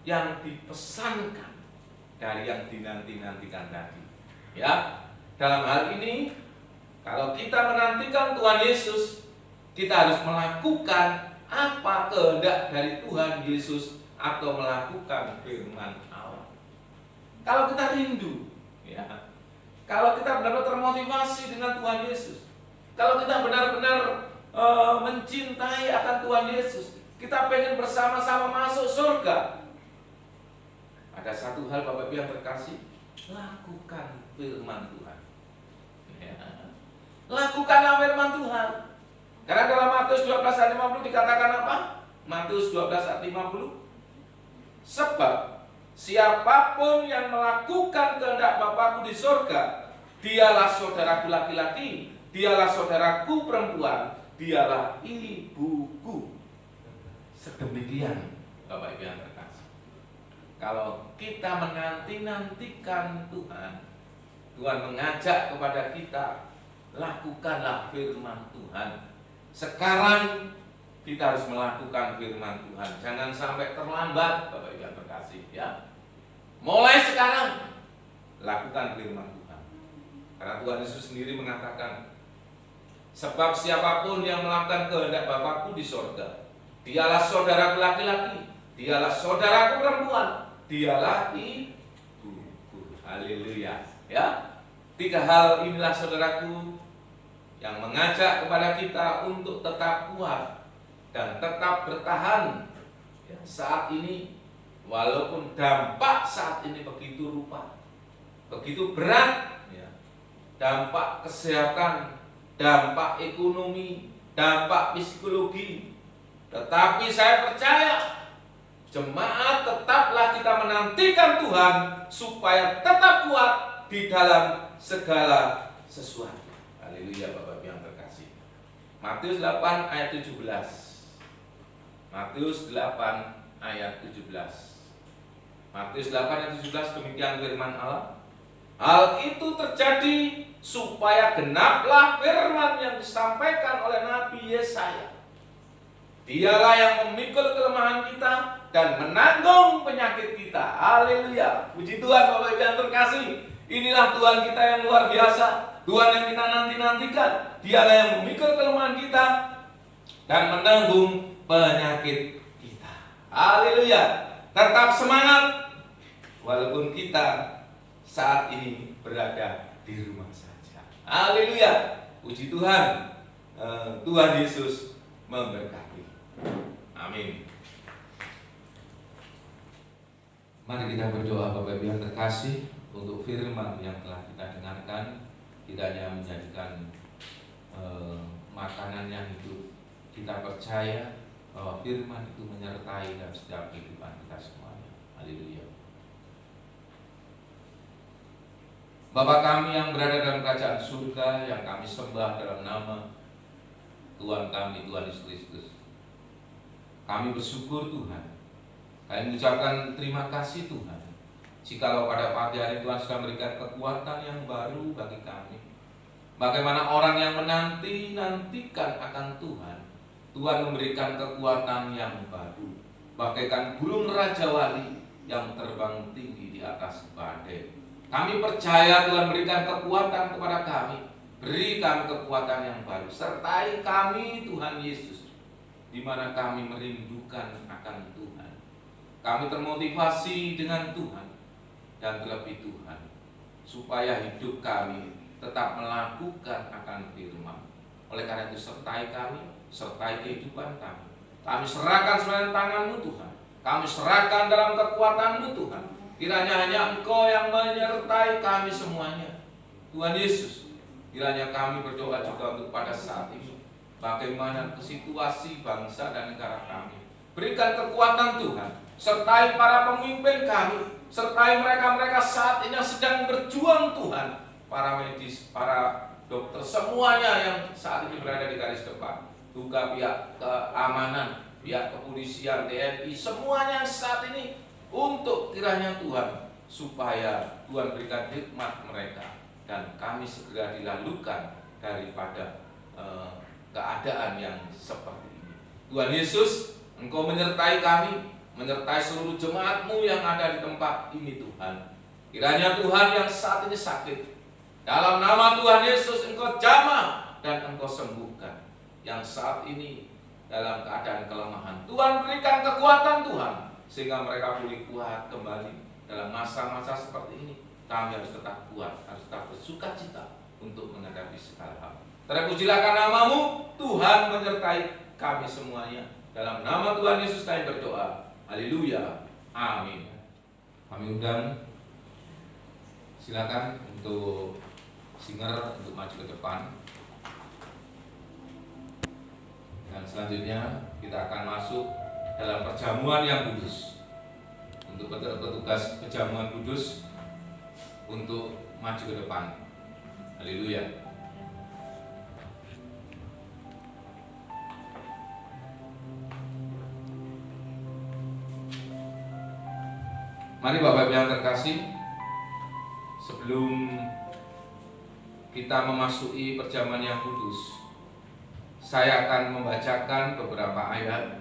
yang dipesankan dari yang dinanti-nantikan tadi, ya. Dalam hal ini Kalau kita menantikan Tuhan Yesus, kita harus melakukan apa kehendak dari Tuhan Yesus atau melakukan firman Allah. Kalau kita rindu, ya, kalau kita benar-benar termotivasi dengan Tuhan Yesus, kalau kita benar-benar mencintai akan Tuhan Yesus, kita pengen bersama-sama masuk surga, ada satu hal Bapak Ibu yang terkasih, lakukan firman Tuhan. Ya. Lakukanlah firman Tuhan. Karena dalam Matius 12 ayat 50 dikatakan apa? Matius 12 ayat 50. Sebab siapapun yang melakukan kehendak Bapakku di surga, dialah saudaraku laki-laki, dialah saudaraku perempuan, dialah ibuku. Sedemikian Bapak Ibu yang terkasih. Kalau kita menanti-nantikan Tuhan, Tuhan mengajak kepada kita, lakukanlah firman Tuhan. Sekarang kita harus melakukan firman Tuhan. Jangan sampai terlambat Bapak Ibu yang terkasih, ya. Mulai sekarang lakukan firman Tuhan. Karena Tuhan Yesus sendiri mengatakan, sebab siapapun yang melakukan kehendak Bapakku di sorga, dialah saudaraku laki-laki, dialah saudaraku perempuan, dialah ibuku. Haleluya. Ya. 3 hal inilah saudaraku yang mengajak kepada kita untuk tetap kuat dan tetap bertahan, ya, saat ini. Walaupun dampak saat ini begitu rupa, begitu berat, ya, dampak kesehatan, dampak ekonomi, dampak psikologi, tetapi saya percaya jemaat tetaplah kita menantikan Tuhan supaya tetap kuat di dalam segala sesuatu. Haleluya Bapak yang terkasih. Matius 8 ayat 17. Matius 8 ayat 17. Matius 8 ayat 17, demikian firman Allah. Hal itu terjadi supaya genaplah firman yang disampaikan oleh Nabi Yesaya. Dialah yang memikul kelemahan kita dan menanggung penyakit kita. Haleluya. Puji Tuhan Bapak Ibu yang terkasih. Inilah Tuhan kita yang luar biasa, Tuhan yang kita nanti-nantikan. Dialah yang memikul kelemahan kita dan menanggung penyakit kita. Haleluya. Tetap semangat walaupun kita saat ini berada di rumah saja. Haleluya. Puji Tuhan. Tuhan Yesus memberkati. Amin. Mari kita berdoa Bapak Ibu yang terkasih, untuk firman yang telah kita dengarkan tidak hanya menjadikan makanan yang hidup. Kita percaya bahwa firman itu menyertai dalam setiap kehidupan kita semuanya. Haleluya. Bapa kami yang berada dalam kerajaan surga, yang kami sembah dalam nama Tuhan kami, Tuhan Yesus Kristus, kami bersyukur Tuhan. Kami mengucapkan terima kasih Tuhan, jikalau pada pagi hari Tuhan sudah memberikan kekuatan yang baru bagi kami. Bagaimana orang yang menanti-nantikan akan Tuhan, Tuhan memberikan kekuatan yang baru, bagaikan burung Raja Wali yang terbang tinggi di atas badai. Kami percaya Tuhan berikan kekuatan kepada kami, beri kami kekuatan yang baru, sertai kami Tuhan Yesus, di mana kami merindukan akan Tuhan. Kami termotivasi dengan Tuhan, dan terlebih Tuhan, supaya hidup kami tetap melakukan akan firman. Oleh karena itu sertai kami, sertai kehidupan kami. Kami serahkan semuanya tangan-Mu Tuhan. Kami serahkan dalam kekuatan-Mu Tuhan. Kiranya hanya Engkau yang menyertai kami semuanya. Tuhan Yesus, kiranya kami berdoa juga untuk pada saat ini, bagaimana situasi bangsa dan negara kami. Berikan kekuatan Tuhan, sertai para pemimpin kami, sertai mereka-mereka saat ini yang sedang berjuang Tuhan, para medis, para dokter, semuanya yang saat ini berada di garis depan, juga pihak keamanan, pihak kepolisian, TNI, semuanya saat ini, untuk kiranya Tuhan, supaya Tuhan berikan hikmat mereka, dan kami segera dilalukan daripada keadaan yang seperti ini. Tuhan Yesus, Engkau menyertai kami, menyertai seluruh jemaat-Mu yang ada di tempat ini Tuhan. Kiranya Tuhan yang saat ini sakit, Dalam nama Tuhan Yesus Engkau jamah dan Engkau sembuhkan yang saat ini dalam keadaan kelemahan. Tuhan berikan kekuatan Tuhan sehingga mereka pulih kuat kembali dalam masa-masa seperti ini. Kami harus tetap kuat, harus tetap bersukacita untuk menghadapi segala hal. Terpujilah namamu, Tuhan menyertai kami semuanya. Dalam nama Tuhan Yesus kami berdoa. Haleluya. Amin. Kami undang, silakan untuk singer untuk maju ke depan. Dan selanjutnya kita akan masuk dalam perjamuan yang kudus. Untuk petugas perjamuan kudus untuk maju ke depan. Haleluya. Mari Bapak Ibu yang terkasih, sebelum kita memasuki perjamuan yang kudus, saya akan membacakan beberapa ayat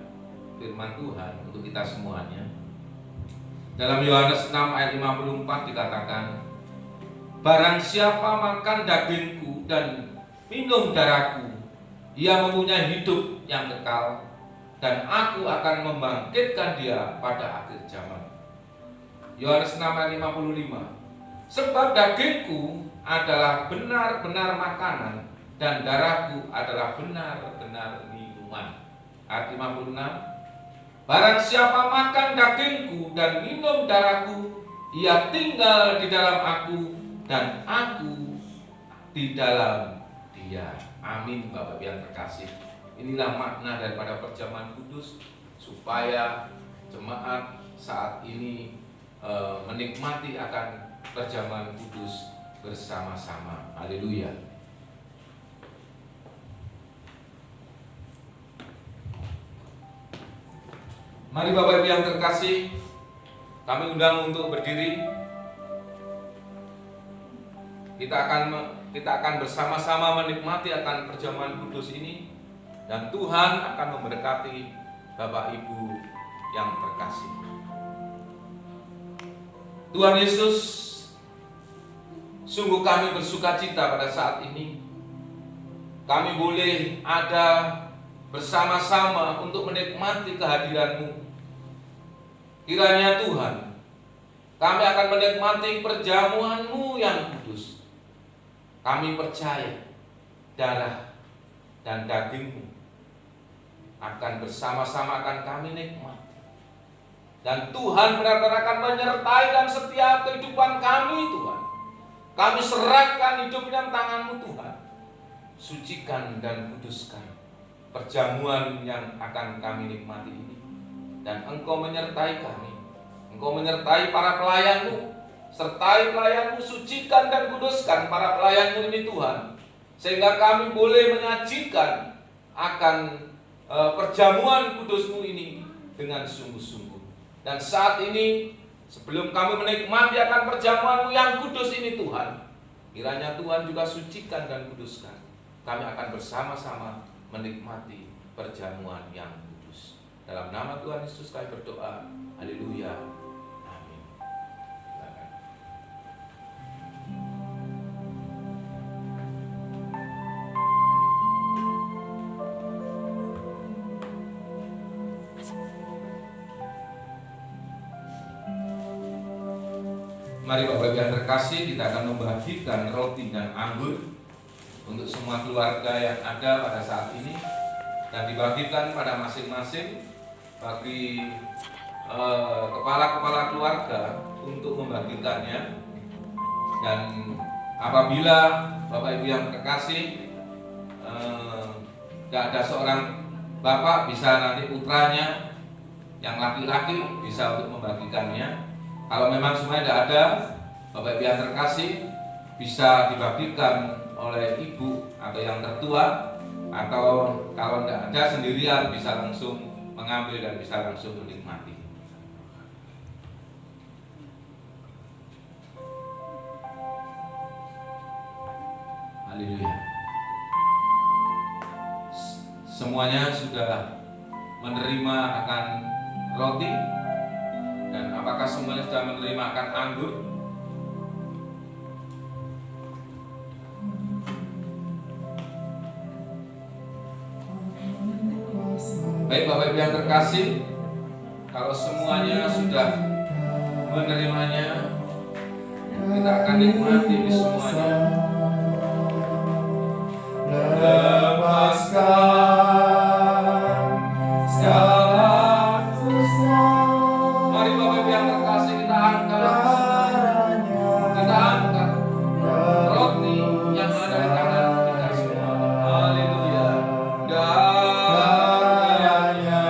firman Tuhan untuk kita semuanya. Dalam Yohanes 6 ayat 54 dikatakan, barang siapa makan dagingku dan minum darahku, ia mempunyai hidup yang kekal, dan aku akan membangkitkan dia pada akhir zaman. Yohanes 6 ayat 55, sebab dagingku adalah benar-benar makanan dan darahku adalah benar-benar minuman. Ayat 56, barang siapa makan dagingku dan minum darahku, ia tinggal di dalam aku dan aku di dalam dia. Amin. Bapak yang terkasih, inilah makna daripada perjamuan kudus, supaya jemaat saat ini menikmati akan perjamuan kudus bersama-sama. Haleluya. Mari Bapak Ibu yang terkasih, kami undang untuk berdiri. Kita akan bersama-sama menikmati akan perjamuan kudus ini, dan Tuhan akan memberkati Bapak Ibu yang terkasih. Tuhan Yesus, sungguh kami bersukacita pada saat ini. Kami boleh ada bersama-sama untuk menikmati kehadiran-Mu. Kiranya Tuhan, kami akan menikmati perjamuan-Mu yang kudus. Kami percaya darah dan daging-Mu akan bersama-sama akan kami nikmati. Dan Tuhan benar-benar akan menyertai dalam setiap kehidupan kami, Tuhan. Kami serahkan hidup dalam tangan-Mu, Tuhan. Sucikan dan kuduskan perjamuan yang akan kami nikmati ini. Dan Engkau menyertai kami. Engkau menyertai para pelayan-Mu. Sertai pelayan-Mu, sucikan dan kuduskan para pelayan-Mu ini, Tuhan. Sehingga kami boleh menyajikan akan perjamuan kudus-Mu ini dengan sungguh-sungguh. Dan saat ini, sebelum kami menikmati akan perjamuan-Mu yang kudus ini, Tuhan, kiranya Tuhan juga sucikan dan kuduskan. Kami akan bersama-sama menikmati perjamuan yang kudus. Dalam nama Tuhan Yesus kami berdoa. Haleluya. Amin. Silakan. Mari Bapak Ibu yang terkasih, kita akan membagikan roti dan anggur untuk semua keluarga yang ada pada saat ini, dan dibagikan pada masing-masing bagi kepala-kepala keluarga untuk membagikannya. Dan apabila Bapak Ibu yang terkasih tidak ada seorang bapak, bisa nanti putranya yang laki-laki bisa untuk membagikannya. Kalau memang semuanya tidak ada, Bapak Ibu yang terkasih, bisa dibagikan oleh ibu atau yang tertua, atau kalau tidak ada sendirian bisa langsung mengambil dan bisa langsung menikmati. Haleluya. Semuanya sudah menerima akan roti, dan apakah semuanya sudah menerima akan anggur? Baik Bapak Ibu yang terkasih, kalau semuanya sudah menerimanya, kita akan nikmati ini semuanya. Lepaskan segala susah. Mari Bapak Ibu yang terkasih, kita angkat, kita angkat roti yang ada di tangan kita semua. Haleluya. Darahnya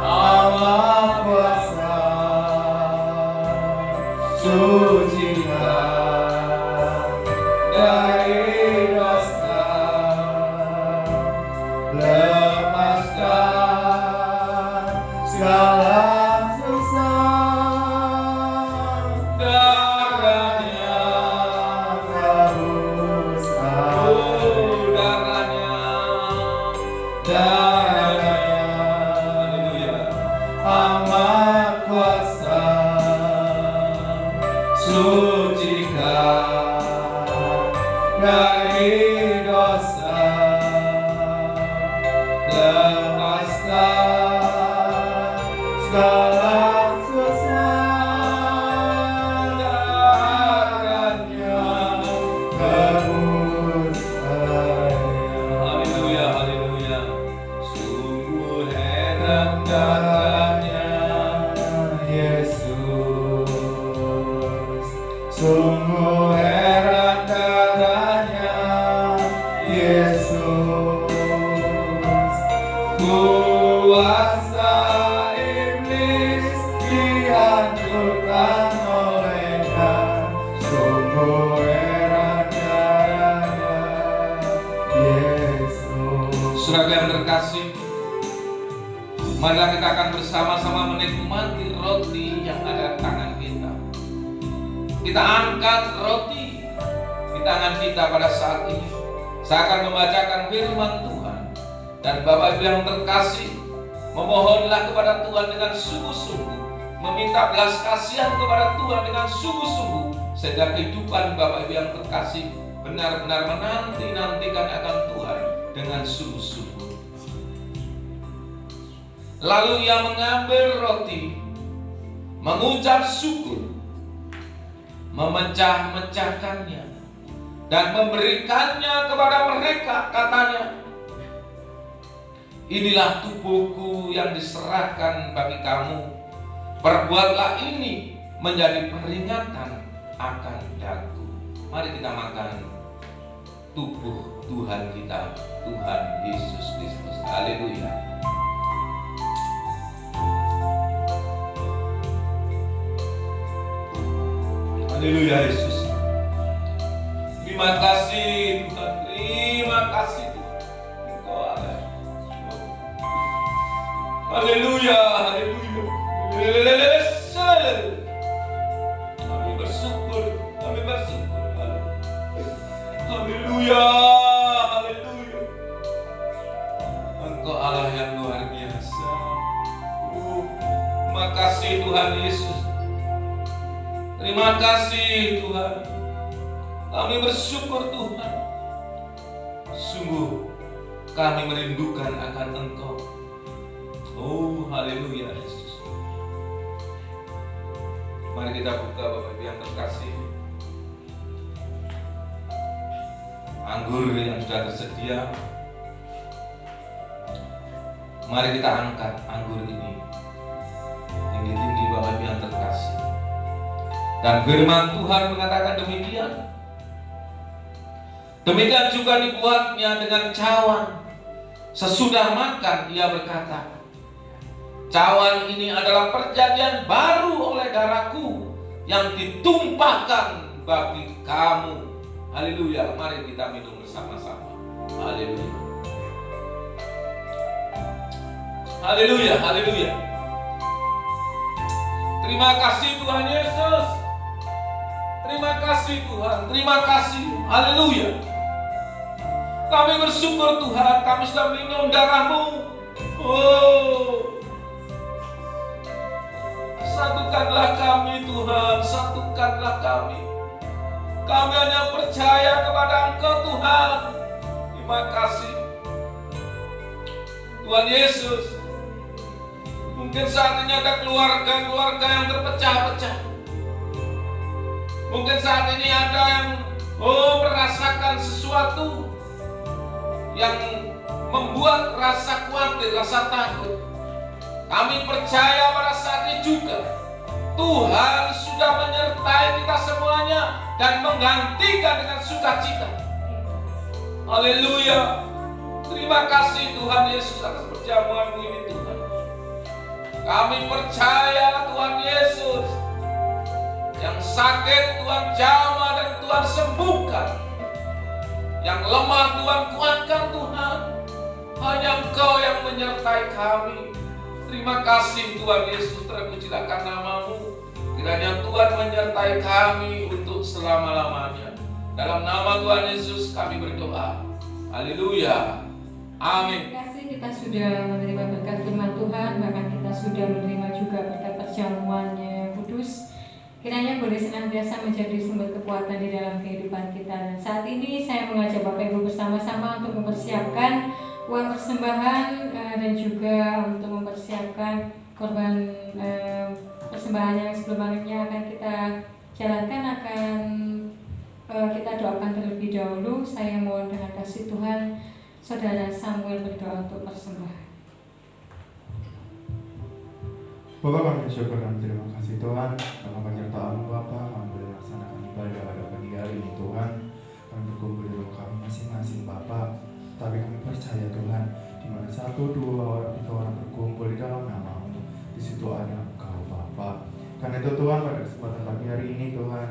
Allah kuasa, sucikan dari dosa, lepaskan segala susah. Darahnya, Teruskan oh darahnya, haleluya. amat kuasa, sucikan dari dosa, lepaskan segala susah. Darahnya tebus saya. Haleluya, haleluya. Sungguh heran darahnya Yesus, sungguh heran darahnya Yesus, kuasa iblis dihancurkan olehnya, sungguh heran darahnya Yesus. Saudara yang terkasih, marilah kita akan bersama-sama menikmati roti yang ada di tangan kita. Kita angkat roti di tangan kita pada saat ini. Saya akan membacakan firman Tuhan, dan Bapak Ibu yang terkasih, memohonlah kepada Tuhan dengan sungguh-sungguh, meminta belas kasihan kepada Tuhan dengan sungguh-sungguh, sehingga kehidupan Bapak Ibu yang terkasih benar-benar menanti-nantikan akan Tuhan dengan sungguh-sungguh. Lalu ia mengambil roti, mengucap syukur, memecah-mecahkannya, dan memberikannya kepada mereka, katanya, inilah tubuhku yang diserahkan bagi kamu, perbuatlah ini menjadi peringatan akan daku. Mari kita makan tubuh Tuhan kita, Tuhan Yesus Kristus. Haleluya. Haleluya Yesus. Terima kasih Tuhan, terima kasih Tuhan. Engkau Allah. Haleluya, haleluya. Kami bersyukur, kami bersyukur. Haleluya, haleluya. Engkau Allah yang luar biasa. Terima kasih Tuhan Yesus. Terima kasih Tuhan. Kami bersyukur Tuhan. Sungguh kami merindukan akan Engkau. Oh haleluya Yesus. Mari kita buka Bapak Ibu yang terkasih. Anggur yang sudah tersedia. Mari kita angkat anggur ini tinggi-tinggi Bapak Ibu yang terkasih. Dan firman Tuhan mengatakan demikian. Demikian juga dibuatnya dengan cawan. Sesudah makan ia berkata, cawan ini adalah perjanjian baru oleh darahku yang ditumpahkan bagi kamu. Haleluya. Mari kita minum bersama-sama. Haleluya. Haleluya, haleluya. Terima kasih Tuhan Yesus. Terima kasih Tuhan, terima kasih. Haleluya. Kami bersyukur Tuhan, kami sudah minum darah-Mu. Oh, satukanlah kami Tuhan, satukanlah kami. Kami hanya percaya kepada Engkau Tuhan. Terima kasih. Tuhan Yesus, mungkin saat ini ada keluarga-keluarga yang terpecah-pecah. Mungkin saat ini ada yang merasakan sesuatu yang membuat rasa khawatir, rasa takut. Kami percaya pada saat ini juga Tuhan sudah menyertai kita semuanya dan menggantikan dengan sukacita. Haleluya. Terima kasih Tuhan Yesus atas perjamuan ini Tuhan. Kami percaya Tuhan Yesus, yang sakit Tuhan jamah dan Tuhan sembuhkan, yang lemah Tuhan kuatkan Tuhan. Hanya Engkau yang menyertai kami. Terima kasih Tuhan Yesus, terpujilah namamu. Kiranya Tuhan menyertai kami untuk selama-lamanya. Dalam nama Tuhan Yesus kami berdoa. Haleluya. Amin. Terima kasih kita sudah menerima berkat firman Tuhan, bahkan kita sudah menerima juga berkat perjamuannya yang kudus. Kiranya boleh senantiasa menjadi sumber kekuatan di dalam kehidupan kita. Dan saat ini saya mengajak Bapak Ibu bersama-sama untuk mempersiapkan uang persembahan dan juga untuk mempersiapkan korban persembahan yang sebelumnya akan kita jalankan, akan kita doakan terlebih dahulu. Saya mohon dengan kasih Tuhan, Saudara Samuel berdoa untuk persembahan. Bapak, kami bersyukur dan terima kasih Tuhan karena penyertaan Bapak. Kami boleh melaksanakan ibadah pada pagi hari ini Tuhan. Kami berkumpul di rumah kami masing-masing Bapak. Tapi kami percaya Tuhan, di mana 1, 2 orang, 3 orang berkumpul di dalam nama-Mu, di situ ada Engkau Bapak. Karena itu Tuhan, pada kesempatan pagi hari ini Tuhan,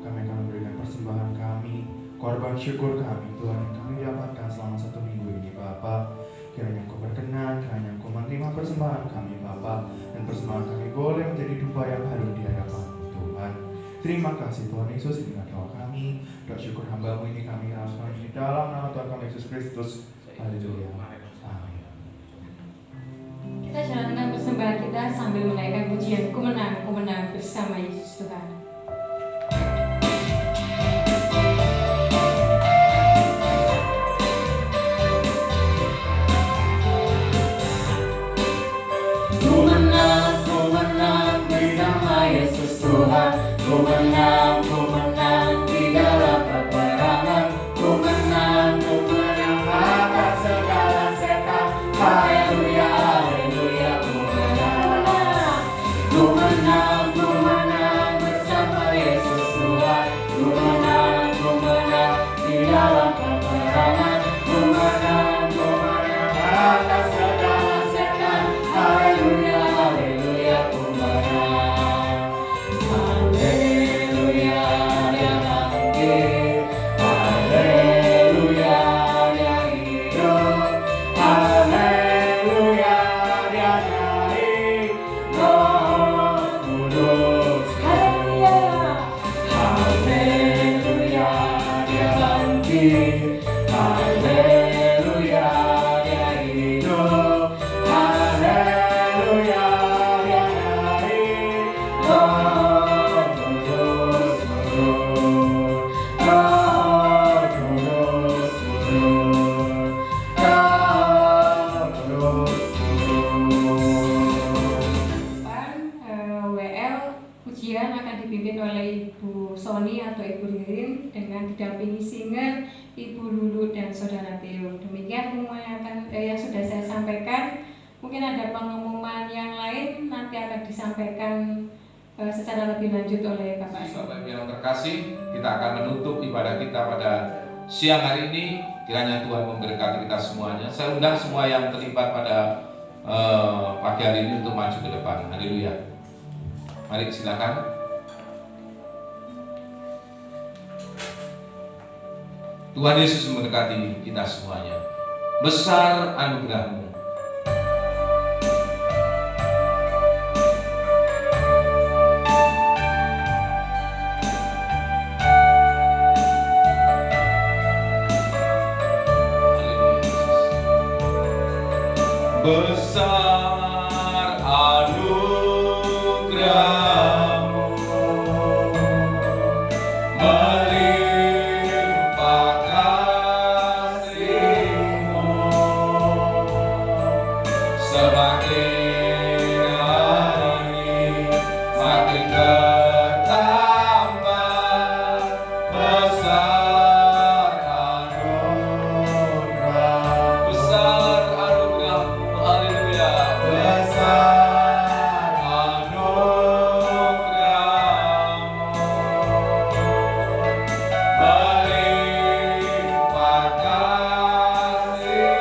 kami akan memberikan persembahan kami, korban syukur kami Tuhan, yang kami dapatkan selama 1 minggu ini Bapak. Kiranya Engkau berkenan, kiranya Engkau menerima persembahan kami Bapak, dan persembahan kami boleh menjadi dupa yang harum di hadapan-Mu Tuhan. Terima kasih Tuhan Yesus, inilah doa kami, doa syukur hamba-Mu ini kami rasakan di dalam nama Tuhan kami Yesus Kristus. Haleluya. Amin. Kita jalankan persembahan kita sambil menaikkan pujian Ku menang bersama Yesus Tuhan. Ku menang di dalam peperangan. Ku menang atas segala setan. Haleluya, haleluya, ku menang. Ku menang bersama Yesus Tuhan. Ku menang di dalam peperangan. Ku menang atas segala setan. Haleluya, haleluya, ku menang. Didampingi singer Ibu Lulu dan Saudara Theo. Demikian pengumuman yang sudah saya sampaikan. Mungkin ada pengumuman yang lain nanti akan disampaikan secara lebih lanjut oleh Bapak. Bapak yang terkasih, kita akan menutup ibadah kita pada siang hari ini. Kiranya Tuhan memberkati kita semuanya. Saya undang semua yang terlibat pada pagi hari ini untuk maju ke depan. Haleluya. Mari silakan. Tuhan Yesus memberkati kita semuanya. Besar anugerah-Mu. Besar anugerah-Mu, melimpah kasih-Mu, Semakin hari makin bertambah besar anugerah. Besar anugerah. Haleluya. Besar melimpah kasih-Mu.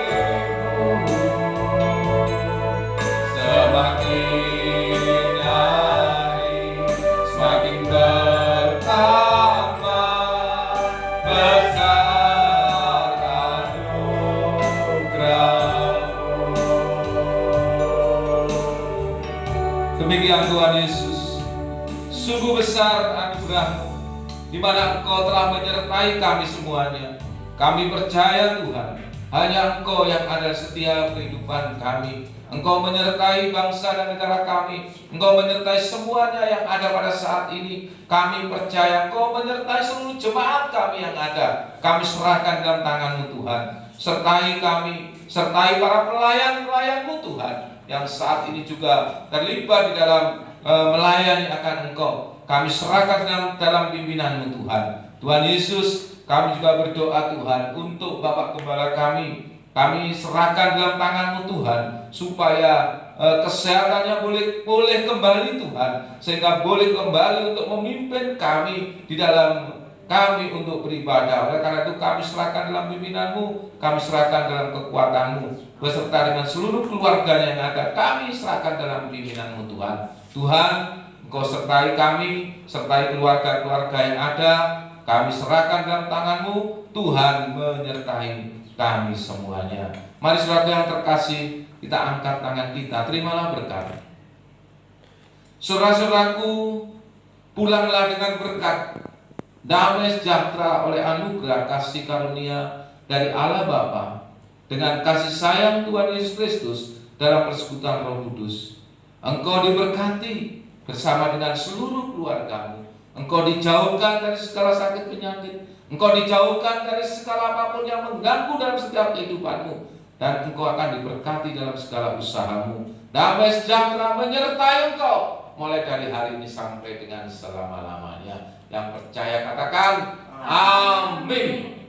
Semakin hari semakin bertambah besar anugerah-Mu. Demikian Tuhan Yesus, sungguh besar anugerah-Mu, di mana Engkau telah menyertai kami semuanya. Kami percaya Tuhan, hanya Engkau yang ada setiap kehidupan kami. Engkau menyertai bangsa dan negara kami. Engkau menyertai semuanya yang ada pada saat ini. Kami percaya Engkau menyertai seluruh jemaat kami yang ada. Kami serahkan dalam tangan-Mu Tuhan. Sertai kami, sertai para pelayan-pelayan-Mu Tuhan, yang saat ini juga terlibat di dalam melayani akan Engkau. Kami serahkan dalam pimpinan-Mu Tuhan. Tuhan Yesus, kami juga berdoa Tuhan untuk Bapak Gembala kami. Kami serahkan dalam tangan-Mu Tuhan, supaya kesehatannya boleh kembali Tuhan, sehingga boleh kembali untuk memimpin kami di dalam kami untuk beribadah. Oleh karena itu kami serahkan dalam pimpinan-Mu, kami serahkan dalam kekuatan-Mu, beserta dengan seluruh keluarganya yang ada. Kami serahkan dalam pimpinan-Mu Tuhan. Tuhan, Engkau sertai kami, sertai keluarga-keluarga yang ada. Kami serahkan dalam tangan-Mu. Tuhan menyertai kami semuanya. Mari saudara yang terkasih, kita angkat tangan kita, terimalah berkat. Saudara-saudaraku, pulanglah dengan berkat, damai sejahtera oleh anugerah kasih karunia dari Allah Bapa, dengan kasih sayang Tuhan Yesus Kristus dalam persekutuan Roh Kudus. Engkau diberkati bersama dengan seluruh keluargamu. Engkau dijauhkan dari segala sakit penyakit. Engkau dijauhkan dari segala apapun yang mengganggu dalam setiap kehidupanmu. Dan engkau akan diberkati dalam segala usahamu. Damai sejahtera menyertai engkau mulai dari hari ini sampai dengan selama-lamanya. Yang percaya katakan amin.